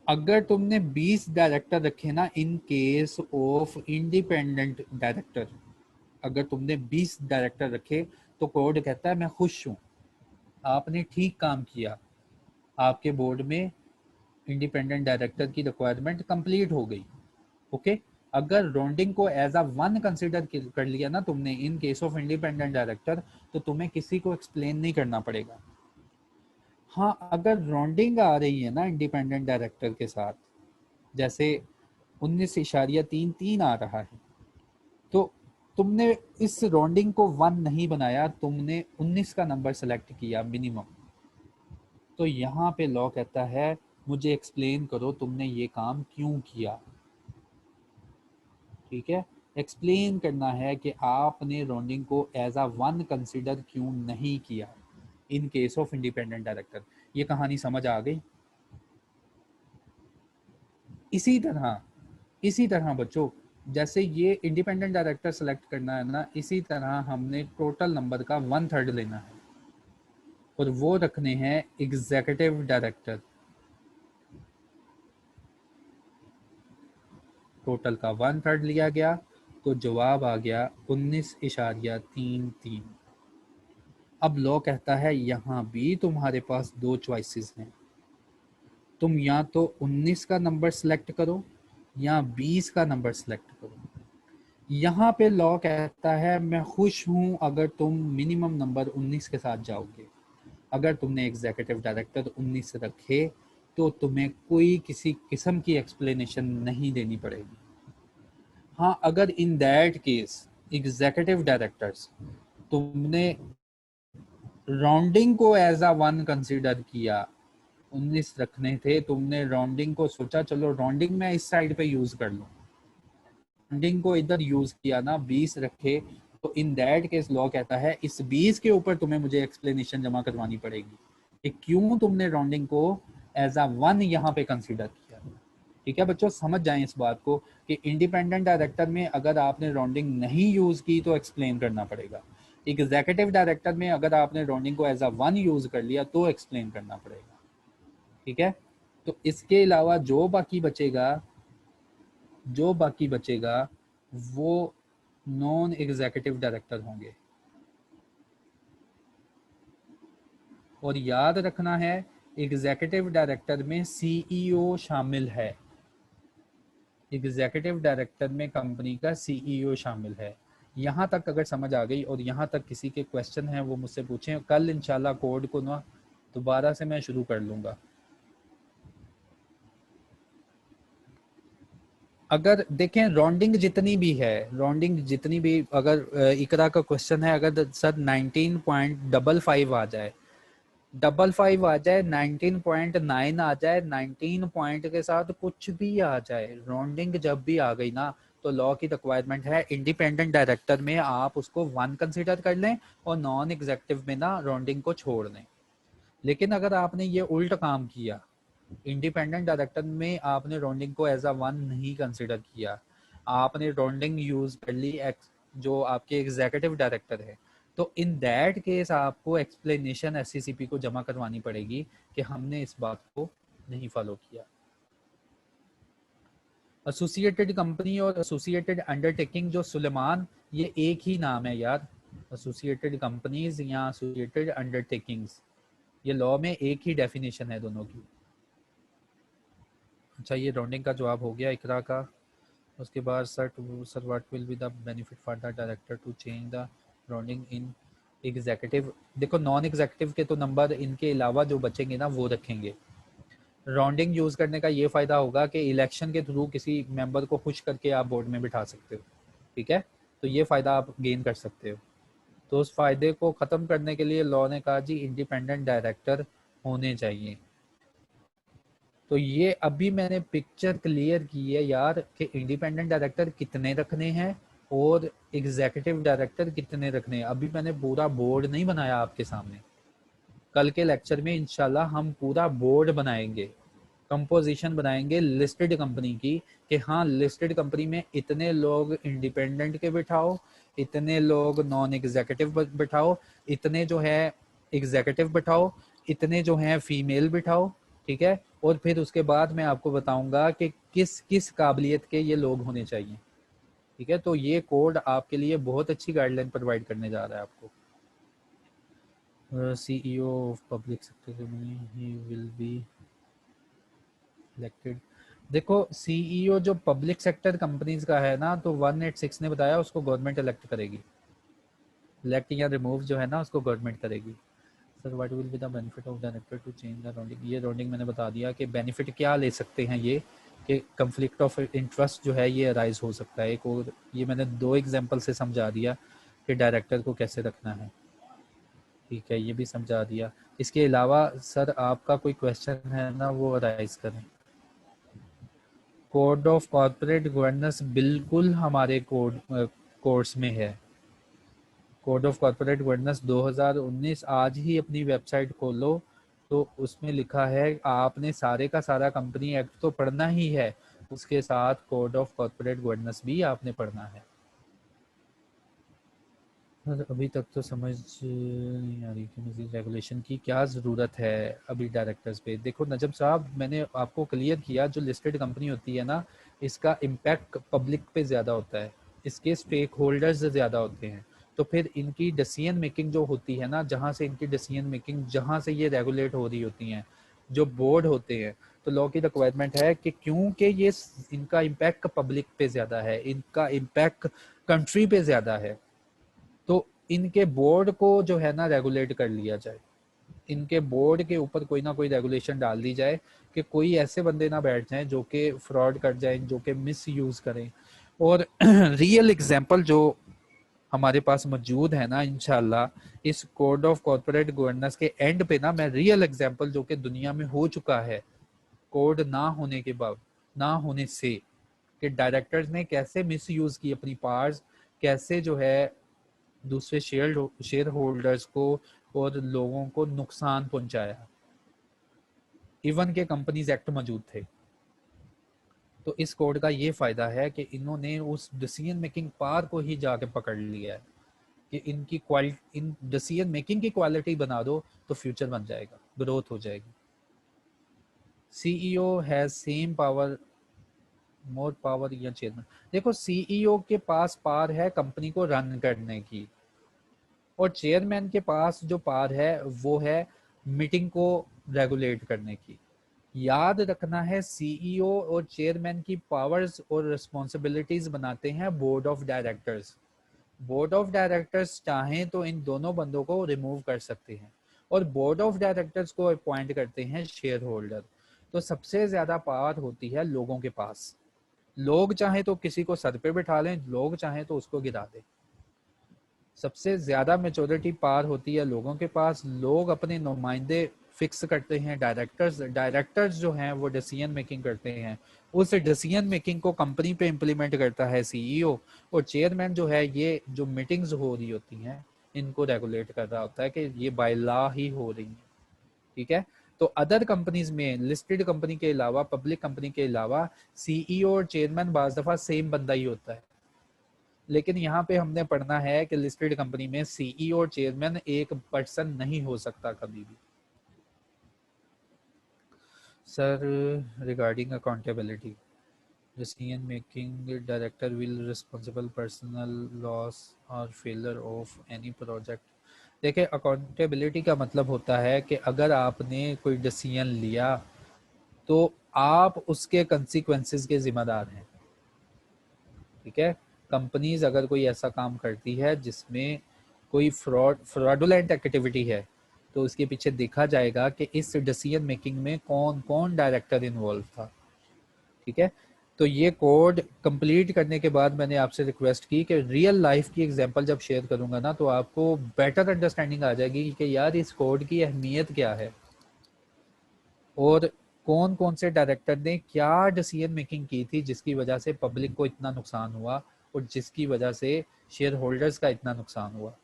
अगर तुमने 20 डायरेक्टर रखे ना in case of independent director, अगर तुमने 20 डायरेक्टर रखे तो कोड कहता है मैं खुश हूं, आपने ठीक काम किया, आपके बोर्ड में इंडिपेंडेंट डायरेक्टर की रिक्वायरमेंट कंप्लीट हो गई। ओके, अगर राउंडिंग को एज अ 1 कंसिडर कर लिया ना तुमने in case of independent director, तो तुम्हें किसी को एक्सप्लेन नहीं करना पड़ेगा। हाँ, अगर राउंडिंग आ रही है ना इंडिपेंडेंट डायरेक्टर के साथ, जैसे 19.33 आ रहा है, तो तुमने इस राउंडिंग को 1 नहीं बनाया, तुमने 19 का नंबर सेलेक्ट किया मिनिमम, तो यहाँ पे लॉ कहता है मुझे एक्सप्लेन करो तुमने ये काम क्यों किया। ठीक है, एक्सप्लेन करना है कि आपने राउंडिंग को एज अ 1 कंसिडर क्यों नहीं किया in case of independent director. ये कहानी समझ आ गई? इसी तरह बच्चों, जैसे ये इंडिपेंडेंट डायरेक्टर सेलेक्ट करना है ना, इसी तरह हमने टोटल नंबर का 1/3 लेना है और वो रखने हैं एग्जीक्यूटिव डायरेक्टर। टोटल का 1/3 लिया गया तो जवाब आ गया 19.33। अब लॉ कहता है यहाँ भी तुम्हारे पास दो चॉइसेस हैं, तुम या तो 19 का नंबर सेलेक्ट करो या 20 का नंबर सेलेक्ट करो। यहाँ पे लॉ कहता है मैं खुश हूँ अगर तुम मिनिमम नंबर 19 के साथ जाओगे। अगर तुमने एग्जीक्यूटिव डायरेक्टर 19 रखे तो तुम्हें कोई किसी किस्म की एक्सप्लेनेशन नहीं देनी पड़ेगी। हाँ, अगर in that case executive directors तुमने राउंडिंग को एज अ 1 कंसीडर किया, 19 रखने थे, तुमने राउंडिंग को सोचा चलो राउंडिंग में इस साइड पे यूज कर लो, राउंडिंग को इधर यूज किया ना, 20 रखे, तो इन दैट केस लॉ कहता है इस 20 के ऊपर तुम्हें मुझे एक्सप्लेनेशन जमा करवानी पड़ेगी कि क्यों तुमने राउंडिंग को एज अ 1 यहाँ पे कंसीडर किया। ठीक है बच्चों, समझ जाएं इस बात को कि इंडिपेंडेंट डायरेक्टर में अगर आपने राउंडिंग नहीं यूज की तो एक्सप्लेन करना पड़ेगा, एग्जीक्यूटिव डायरेक्टर में अगर आपने राउंडिंग को एज अ 1 यूज कर लिया तो एक्सप्लेन करना पड़ेगा। ठीक है, तो इसके अलावा जो बाकी बचेगा वो नॉन एग्जीक्यूटिव डायरेक्टर होंगे। और याद रखना है एग्जीक्यूटिव डायरेक्टर में सीईओ शामिल है, एग्जीक्यूटिव डायरेक्टर में कंपनी का सीईओ शामिल है। यहाँ तक अगर समझ आ गई और यहाँ तक किसी के क्वेश्चन हैं वो मुझसे पूछें, कल इंशाल्लाह कोड को ना दोबारा से मैं शुरू कर लूँगा। अगर देखें राउंडिंग जितनी भी है, राउंडिंग जितनी भी, अगर इकरा का क्वेश्चन है अगर सर 19.55 आ जाए, 55 आ जाए, 19.9 आ जाए, 19 पॉइंट के साथ कुछ भी आ जाए, राउंडिंग जब भी आ गई ना तो लॉ की रिक्वायरमेंट है इंडिपेंडेंट डायरेक्टर में आप उसको 1 कंसीडर कर लें और नॉन एग्जेक्टिव में ना राउंडिंग को छोड़ दें। लेकिन अगर आपने ये उल्ट काम किया, इंडिपेंडेंट डायरेक्टर में आपने राउंडिंग को एज अ 1 नहीं कंसिडर किया, आपने राउंडिंग यूज कर ली जो आपके एग्जीक्यूटिव डायरेक्टर है, तो इन दैट केस आपको एक्सप्लेनेशन एससीसीपी को जमा करवानी पड़ेगी कि हमने इस बात को नहीं फॉलो किया। एसोसिएटेड कंपनी और एसोसिएटेड अंडरटेकिंग जो सुलेमान, ये एक ही नाम है यार, एसोसिएटेड कंपनीज या एसोसिएटेड अंडरटेकिंग्स, ये लॉ में एक ही डेफिनेशन है दोनों की। अच्छा, ये राउंडिंग का जवाब हो गया इकरा का। उसके बाद sir what will be the benefit for the director to change the rounding in executive. देखो नॉन एग्जीक्यूटिव के तो नंबर इनके अलावा जो बचेंगे ना वो रखेंगे। राउंडिंग यूज करने का ये फायदा होगा कि इलेक्शन के थ्रू किसी मेंबर को खुश करके आप बोर्ड में बिठा सकते हो, ठीक है, तो ये फायदा आप गेन कर सकते हो। तो उस फायदे को खत्म करने के लिए लॉ ने कहा जी इंडिपेंडेंट डायरेक्टर होने चाहिए। तो ये अभी मैंने पिक्चर क्लियर की है यार कि इंडिपेंडेंट डायरेक्टर कितने रखने हैं और एग्जीक्यूटिव डायरेक्टर कितने रखने हैं। अभी मैंने पूरा बोर्ड नहीं बनाया आपके सामने, कल के लेक्चर में इंशाल्लाह हम पूरा बोर्ड बनाएंगे, कंपोजिशन बनाएंगे लिस्टेड कंपनी की कि हाँ लिस्टेड कंपनी में इतने लोग इंडिपेंडेंट के बिठाओ, इतने लोग नॉन एग्जीक्यूटिव बिठाओ, इतने जो है एग्जीक्यूटिव बिठाओ, इतने जो हैं फीमेल बिठाओ, ठीक है। और फिर उसके बाद मैं आपको बताऊंगा कि किस किस काबिलियत के ये लोग होने चाहिए, ठीक है। तो ये कोड आपके लिए बहुत अच्छी गाइडलाइन प्रोवाइड करने जा रहा है आपको। CEO of public sector he will be elected. देखो सीईओ जो पब्लिक सेक्टर कंपनीज का है ना, तो 186 ने बताया उसको गवर्नमेंट इलेक्ट करेगी, इलेक्ट या रिमूव जो है ना उसको गवर्नमेंट करेगी। Sir what will be the benefit of director to change the rounding. ये राउंडिंग मैंने बता दिया कि बेनिफिट क्या ले सकते हैं ये, कि कंफ्लिक्ट ऑफ इंटरेस्ट जो है ये अराइज हो सकता है एक, और ये मैंने 2 एग्जांपल से समझा दिया कि डायरेक्टर को कैसे रखना है, ठीक है, ये भी समझा दिया। इसके अलावा सर आपका कोई क्वेश्चन है ना वो अराइज करें। कोड ऑफ कॉर्पोरेट गवर्नेंस बिल्कुल हमारे कोर्स में है। कोड ऑफ कॉर्पोरेट गवर्नेंस 2019 आज ही अपनी वेबसाइट खोलो तो उसमें लिखा है, आपने सारे का सारा कंपनी एक्ट तो पढ़ना ही है, उसके साथ कोड ऑफ कॉर्पोरेट गवर्नेंस भी आपने पढ़ना है। अभी तक तो समझ नहीं आ रही कि मजीद रेगुलेशन की क्या ज़रूरत है अभी डायरेक्टर्स पे। देखो नजम साहब, मैंने आपको क्लियर किया जो लिस्टेड कंपनी होती है ना, इसका इम्पैक्ट पब्लिक पे ज़्यादा होता है, इसके स्टेक होल्डर्स ज़्यादा होते हैं, तो फिर इनकी डिसीजन मेकिंग जो होती है ना, जहाँ से इनकी डिसीजन मेकिंग, जहाँ से ये रेगुलेट हो रही होती हैं, जो बोर्ड होते हैं, तो लॉ की रिक्वायरमेंट है कि क्योंकि ये इनका इम्पैक्ट पब्लिक पे ज़्यादा है, इनका इम्पैक्ट कंट्री पे ज़्यादा है, तो इनके बोर्ड को जो है ना रेगुलेट कर लिया जाए, इनके बोर्ड के ऊपर कोई ना कोई रेगुलेशन डाल दी जाए कि कोई ऐसे बंदे ना बैठ जाएं जो कि फ्रॉड कर जाएं, जो कि मिस यूज करें। और रियल एग्जांपल जो हमारे पास मौजूद है ना, इंशाल्लाह इस कोड ऑफ कॉर्पोरेट गवर्नेंस के एंड पे ना मैं रियल एग्जांपल जो कि दुनिया में हो चुका है कोड ना होने के बाद, ना होने से, कि डायरेक्टर्स ने कैसे मिस यूज की अपनी पावर्स, कैसे जो है दूसरे शेयर होल्डर्स को और लोगों को नुकसान पहुंचाया, इवन के कंपनीज एक्ट मौजूद थे। तो इस कोड का ये फायदा है कि इन्होंने उस डिसीजन मेकिंग पावर को ही जाके पकड़ लिया है कि इनकी क्वालिटी, इन डिसीजन मेकिंग की क्वालिटी बना दो तो फ्यूचर बन जाएगा, ग्रोथ हो जाएगी। CEO has same power, more power या चेयरमैन। देखो सीईओ के पास पावर है कंपनी को रन करने की, और चेयरमैन के पास जो पावर है वो है मीटिंग को रेगुलेट करने की। याद रखना है सीईओ और चेयरमैन की पावर्स और रिस्पॉन्सिबिलिटीज बनाते हैं board of directors, board of directors चाहें तो इन दोनों बंदों को रिमूव कर सकते हैं, और बोर्ड ऑफ डायरेक्टर्स को अपॉइंट करते हैं शेयर होल्डर। तो सबसे ज्यादा पावर होती है लोगों के पास। लोग चाहे तो किसी को सर पे बिठा लें, लोग चाहे तो उसको गिरा दें। सबसे ज्यादा मेजोरिटी पावर होती है लोगों के पास। लोग अपने नुमाइंदे फिक्स करते हैं, डायरेक्टर्स डायरेक्टर्स जो हैं वो डिसीजन मेकिंग करते हैं। उस डिसीजन मेकिंग को कंपनी पे इम्प्लीमेंट करता है सीईओ, और चेयरमैन जो है ये जो मीटिंग्स हो रही होती हैं इनको रेगुलेट कर रहा होता है कि ये बाय लॉ ही हो रही है। ठीक है। तो अदर कंपनीज में, लिस्टेड कंपनी के अलावा, पब्लिक कंपनी के अलावा, सीईओ और चेयरमैन बाज दफा सेम बंदा ही होता है। लेकिन यहाँ पे हमने पढ़ना है कि लिस्टेड कंपनी में सीईओ और चेयरमैन एक पर्सन नहीं हो सकता कभी भी। Sir, regarding accountability, decision making director will responsible personal loss और फेलर ऑफ एनी प्रोजेक्ट। देखिए, अकाउंटेबिलिटी का मतलब होता है कि अगर आपने कोई डिसीजन लिया तो आप उसके कंसिक्वेंसेस के जिम्मेदार हैं। ठीक है। कंपनीज अगर कोई ऐसा काम करती है जिसमें कोई फ्रॉडुलेंट एक्टिविटी है तो उसके पीछे देखा जाएगा कि इस डिसीजन मेकिंग में कौन कौन डायरेक्टर इन्वॉल्व था। ठीक है। तो ये कोड कंप्लीट करने के बाद मैंने आपसे रिक्वेस्ट की कि रियल लाइफ की एग्जांपल जब शेयर करूंगा ना तो आपको बेटर अंडरस्टैंडिंग आ जाएगी कि यार इस कोड की अहमियत क्या है, और कौन कौन से डायरेक्टर ने क्या डिसीजन मेकिंग की थी जिसकी वजह से पब्लिक को इतना नुकसान हुआ और जिसकी वजह से शेयर होल्डर्स का इतना नुकसान हुआ।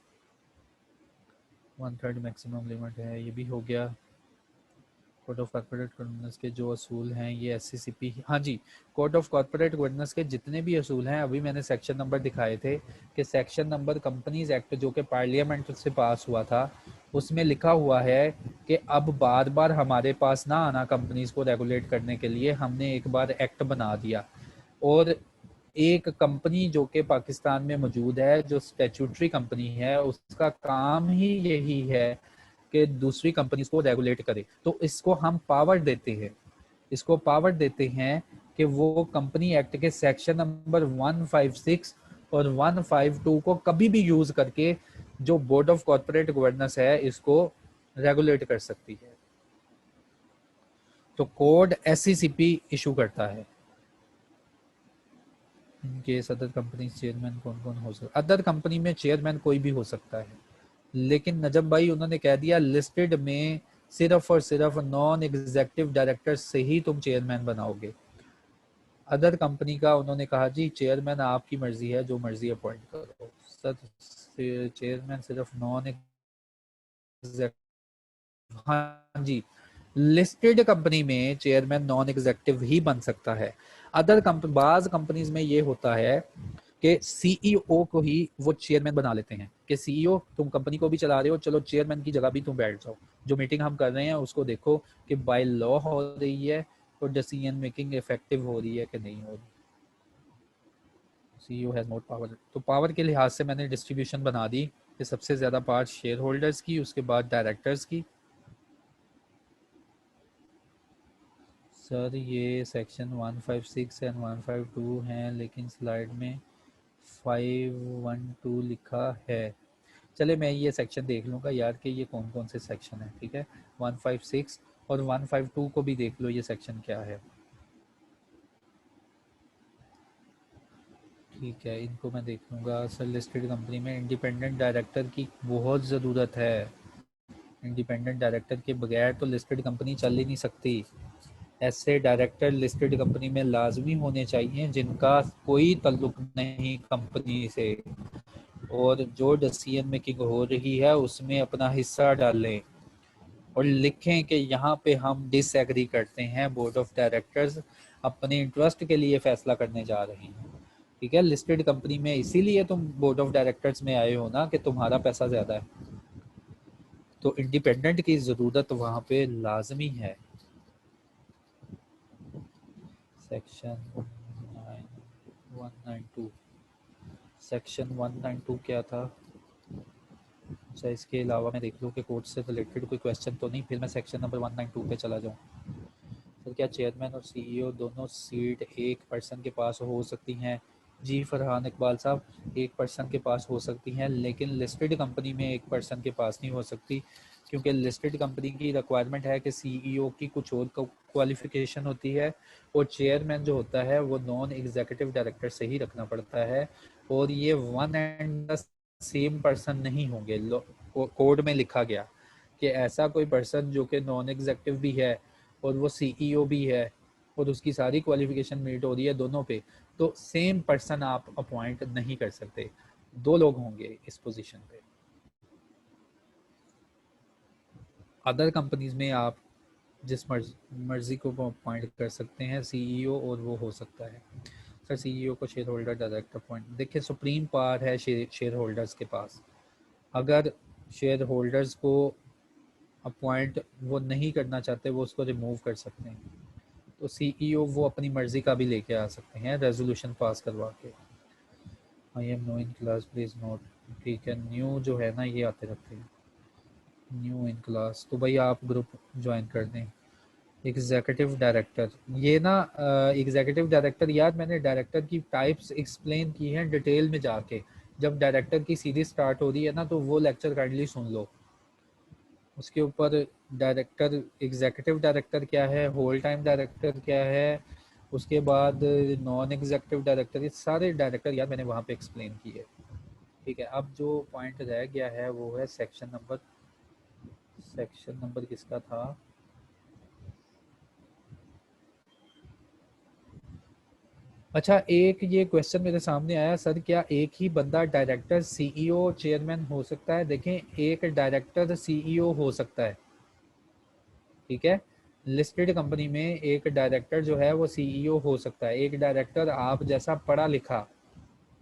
1/3 मैक्सिमम लिमिट है, ये भी हो गया। कोड ऑफ कॉर्पोरेट गवर्नेंस के जो असूल हैं ये एससीसीपी, हाँ जी, कोड ऑफ कॉर्पोरेट गवर्नेंस के जितने भी असूल हैं, अभी मैंने सेक्शन नंबर दिखाए थे कि सेक्शन नंबर कंपनीज एक्ट जो कि पार्लियामेंट से पास हुआ था उसमें लिखा हुआ है कि अब बार बार हमारे पास ना आना कंपनीज को रेगुलेट करने के लिए, हमने एक बार एक्ट बना दिया। और एक कंपनी जो कि पाकिस्तान में मौजूद है जो स्टैट्यूटरी कंपनी है उसका काम ही यही है कि दूसरी कंपनीज को रेगुलेट करे। तो इसको हम पावर देते हैं, इसको पावर देते हैं कि वो कंपनी एक्ट के सेक्शन नंबर 156 और 152 को कभी भी यूज करके जो बोर्ड ऑफ कॉर्पोरेट गवर्नेंस है इसको रेगुलेट कर सकती है। तो कोड एससीसीपी इशू करता है। इनकेस अदर कंपनी चेयरमैन कौन कौन हो सकता, अदर कंपनी में चेयरमैन कोई भी हो सकता है, लेकिन नजम भाई उन्होंने कह दिया लिस्टेड में सिर्फ और सिर्फ नॉन एग्जीक्यूटिव डायरेक्टर से ही तुम चेयरमैन बनाओगे। अदर कंपनी का उन्होंने कहा जी चेयरमैन आपकी मर्जी है, जो मर्जी अपॉइंट करो। सर, चेयरमैन सिर्फ नॉन एग्जीक्यूटिव, हाँ जी, लिस्टेड कंपनी में चेयरमैन नॉन एग्जीक्यूटिव ही बन सकता है। अदर बाज कंपनीज में ये होता है कि सीईओ को ही वो चेयरमैन बना लेते हैं कि सीईओ तुम कंपनी को भी चला रहे हो, चलो चेयरमैन की जगह भी तुम बैठ जाओ, जो मीटिंग हम कर रहे हैं उसको देखो कि बाय लॉ हो रही है और डिसीजन मेकिंग इफेक्टिव हो रही है कि नहीं हो रही। CEO has more power. तो पावर के लिहाज से मैंने डिस्ट्रीब्यूशन बना दी कि सबसे ज़्यादा पार्ट शेयर होल्डर्स की, उसके बाद डायरेक्टर्स की। सर, ये सेक्शन 156 एंड 152 हैं लेकिन स्लाइड में 512 लिखा है। चले मैं ये सेक्शन देख लूँगा यार कि ये कौन कौन से सेक्शन है। ठीक है, 156 और 152 को भी देख लो ये सेक्शन क्या है। ठीक है, इनको मैं देख लूँगा। सर, लिस्टेड कंपनी में इंडिपेंडेंट डायरेक्टर की बहुत ज़रूरत है। इंडिपेंडेंट डायरेक्टर के बगैर तो लिस्टेड कंपनी चल ही नहीं सकती। ऐसे डायरेक्टर लिस्टेड कंपनी में लाजमी होने चाहिए जिनका कोई ताल्लुक नहीं कंपनी से, और जो डिसीजन मेकिंग हो रही है उसमें अपना हिस्सा डालें और लिखें कि यहाँ पे हम डिसएग्री करते हैं, बोर्ड ऑफ डायरेक्टर्स अपने इंटरेस्ट के लिए फैसला करने जा रहे हैं। ठीक है, लिस्टेड कंपनी में इसीलिए तुम बोर्ड ऑफ डायरेक्टर्स में आए हो ना कि तुम्हारा पैसा ज़्यादा है, तो इंडिपेंडेंट की ज़रूरत वहाँ पे लाजमी है। सेक्शन 192, सेक्शन 192 क्या था? अच्छा, इसके अलावा मैं देख लूँ कि कोर्ट से रिलेटेड कोई क्वेश्चन तो नहीं, फिर मैं सेक्शन नंबर 192 पे चला जाऊँ। तो क्या चेयरमैन और सीईओ दोनों सीट एक पर्सन के पास हो सकती हैं? जी फरहान इकबाल साहब, एक पर्सन के पास हो सकती हैं, लेकिन लिस्टेड कंपनी में एक पर्सन के पास नहीं हो सकती, क्योंकि लिस्टेड कंपनी की रिक्वायरमेंट है कि सीईओ की कुछ और क्वालिफिकेशन होती है, और चेयरमैन जो होता है वो नॉन एग्जीक्यूटिव डायरेक्टर से ही रखना पड़ता है, और ये one and the same person नहीं होंगे। कोड में लिखा गया कि ऐसा कोई पर्सन जो कि नॉन एग्जीक्यूटिव भी है और वो सीईओ भी है और उसकी सारी क्वालिफिकेशन मीट हो रही है दोनों पे, तो सेम पर्सन आप अपॉइंट नहीं कर सकते, दो लोग होंगे इस पोजीशन पे। अदर कंपनीज में आप जिस मर्जी को अपॉइंट कर सकते हैं सीईओ, और वो हो सकता है। सर सीईओ को शेयर होल्डर डायरेक्ट अपॉइंट, देखिए सुप्रीम पावर है शेयर होल्डर्स के पास। अगर शेयर होल्डर्स को अपॉइंट वो नहीं करना चाहते, वो उसको रिमूव कर सकते हैं, तो सीईओ वो अपनी मर्जी का भी लेके आ सकते हैं रेजोल्यूशन पास करवा के। I am no in class please note, ठीक है, न्यू जो है ना ये आते रहते हैं, न्यू इन क्लास, तो भाई आप ग्रुप ज्वाइन कर दें। एग्जीक्यूटिव डायरेक्टर, ये ना एग्जीक्यूटिव डायरेक्टर, यार मैंने डायरेक्टर की टाइप्स एक्सप्लेन की हैं डिटेल में जाके, जब डायरेक्टर की सीरीज स्टार्ट हो रही है ना तो वो लेक्चर काइंडली सुन लो, उसके ऊपर डायरेक्टर, एग्जीक्यूटिव डायरेक्टर क्या है, होल टाइम डायरेक्टर क्या है, उसके बाद नॉन एग्जीक्यूटिव डायरेक्टर, ये सारे डायरेक्टर यार मैंने वहाँ पे एक्सप्लेन की है। ठीक है, अब जो पॉइंट रह गया है वो है सेक्शन नंबर किसका था, अच्छा एक ये क्वेश्चन मेरे सामने आया, सर क्या एक ही बंदा डायरेक्टर सीईओ चेयरमैन हो सकता है? देखें, एक डायरेक्टर सीईओ हो सकता है, ठीक है, लिस्टेड कंपनी में एक डायरेक्टर जो है वो सीईओ हो सकता है। एक डायरेक्टर आप जैसा पढ़ा लिखा,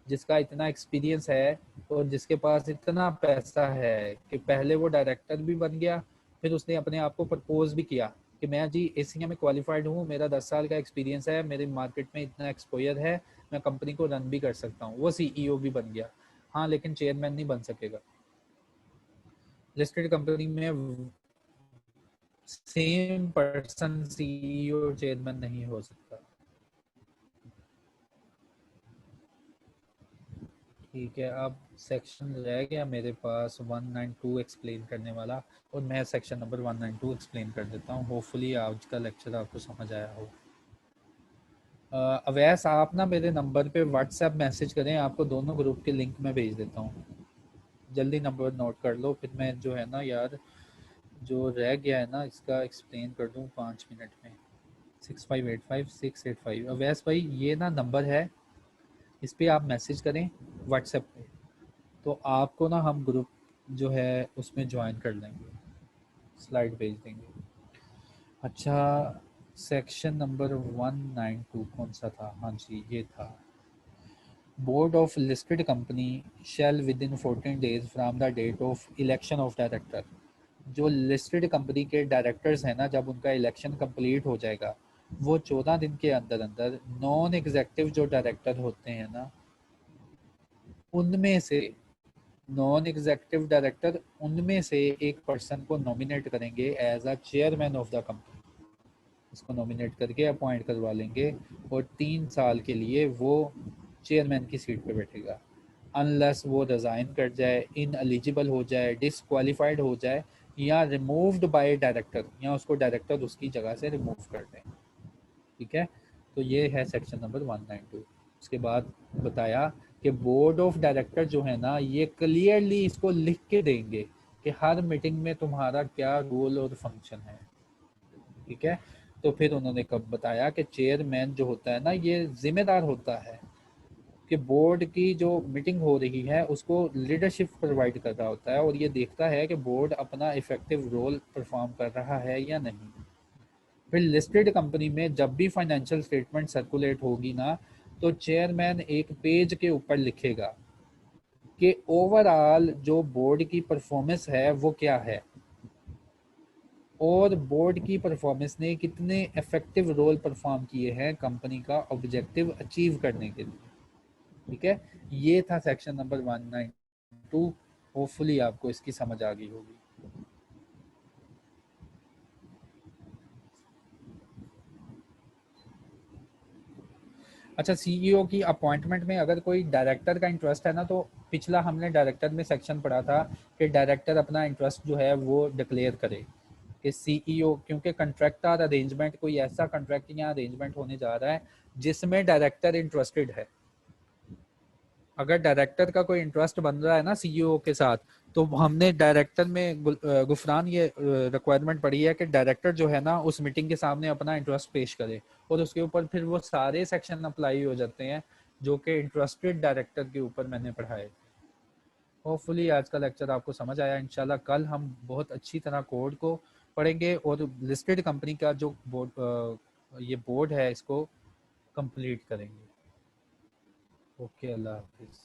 जिसका इतना एक्सपीरियंस है और जिसके पास इतना पैसा है कि पहले वो डायरेक्टर भी बन गया, फिर उसने अपने आप को प्रपोज भी किया कि मैं जी एशिया में क्वालिफाइड हूँ, मेरा 10 साल का एक्सपीरियंस है, मेरे मार्केट में इतना एक्सपोजर है, मैं कंपनी को रन भी कर सकता हूँ, वो सीईओ भी बन गया। हाँ, लेकिन चेयरमैन नहीं बन सकेगा। लिस्टेड कंपनी में सेम पर्सन सीईओ चेयरमैन नहीं हो सकता। ठीक है, अब सेक्शन रह गया मेरे पास 192 एक्सप्लेन करने वाला, और मैं सेक्शन नंबर 192 एक्सप्लेन कर देता हूँ। होपफुली आज का लेक्चर आपको समझ आया हो। अवैस आप ना मेरे नंबर पे व्हाट्सएप मैसेज करें, आपको दोनों ग्रुप के लिंक मैं भेज देता हूँ। जल्दी नंबर नोट कर लो, फिर मैं जो है ना यार, जो रह गया है ना इसका एक्सप्लेन कर दूँ 5 मिनट में। 6585 685, अवैस भाई ये ना नंबर है, इस पर आप मैसेज करें व्हाट्सएप पे, तो आपको ना हम ग्रुप जो है उसमें ज्वाइन कर लेंगे, स्लाइड भेज देंगे। अच्छा, सेक्शन नंबर 192 कौन सा था? हाँ जी ये था, board of listed company shall within 14 days from the date of election of director. जो लिस्टेड कंपनी के डायरेक्टर्स हैं ना, जब उनका इलेक्शन कंप्लीट हो जाएगा, वो 14 दिन के अंदर अंदर नॉन एग्जेक्टिव जो डायरेक्टर होते हैं ना, उनमें से नॉन एग्जीक्यूटिव डायरेक्टर उनमें से एक पर्सन को नॉमिनेट करेंगे as a chairman of the company, उसको नॉमिनेट करके अपॉइंट करवा लेंगे, और 3 साल के लिए वो चेयरमैन की सीट पे बैठेगा, अनलेस वो रिज़ाइन कर जाए, इन एलिजिबल हो जाए, डिसक्वालीफाइड हो जाए, या रिमूव्ड बाय डायरेक्टर, या उसको डायरेक्टर उसकी जगह से रिमूव कर दें। ठीक है, तो ये है सेक्शन नंबर 192। उसके बाद बताया कि बोर्ड ऑफ डायरेक्टर जो है ना, ये क्लियरली इसको लिख के देंगे कि हर मीटिंग में तुम्हारा क्या रोल और फंक्शन है। ठीक है, तो फिर उन्होंने कब बताया कि चेयरमैन जो होता है ना, ये जिम्मेदार होता है कि बोर्ड की जो मीटिंग हो रही है उसको लीडरशिप प्रोवाइड कर रहा होता है, और ये देखता है कि बोर्ड अपना इफेक्टिव रोल परफॉर्म कर रहा है या नहीं। फिर लिस्टेड कंपनी में जब भी फाइनेंशियल स्टेटमेंट सर्कुलेट होगी ना, तो चेयरमैन एक पेज के ऊपर लिखेगा कि ओवरऑल जो बोर्ड की परफॉर्मेंस है वो क्या है, और बोर्ड की परफॉर्मेंस ने कितने इफेक्टिव रोल परफॉर्म किए हैं कंपनी का ऑब्जेक्टिव अचीव करने के लिए। ठीक है, ये था सेक्शन नंबर 192। होपफुली आपको इसकी समझ आ गई होगी। अच्छा, सीईओ की अपॉइंटमेंट में अगर कोई डायरेक्टर का इंटरेस्ट है ना, तो पिछला हमने डायरेक्टर में सेक्शन पढ़ा था कि डायरेक्टर अपना इंटरेस्ट जो है वो डिक्लेयर करे कि सीईओ, क्योंकि कंट्रैक्टर अरेंजमेंट कोई ऐसा कॉन्ट्रैक्ट या अरेंजमेंट होने जा रहा है जिसमें डायरेक्टर इंटरेस्टेड है। अगर डायरेक्टर का कोई इंटरेस्ट बन रहा है ना सीईओ के साथ, तो हमने डायरेक्टर में गुफरान ये रिक्वायरमेंट पड़ी है कि डायरेक्टर जो है ना उस मीटिंग के सामने अपना इंटरेस्ट पेश करे, और उसके ऊपर फिर वो सारे सेक्शन अप्लाई हो जाते हैं जो कि इंटरेस्टेड डायरेक्टर के ऊपर मैंने पढ़ाए। होपफुली आज का लेक्चर आपको समझ आया। इंशाल्लाह कल हम बहुत अच्छी तरह कोड को पढ़ेंगे और लिस्टेड कंपनी का जो बोर्ड ये बोर्ड है इसको कंप्लीट करेंगे। ओके, अल्लाह हाफिज़।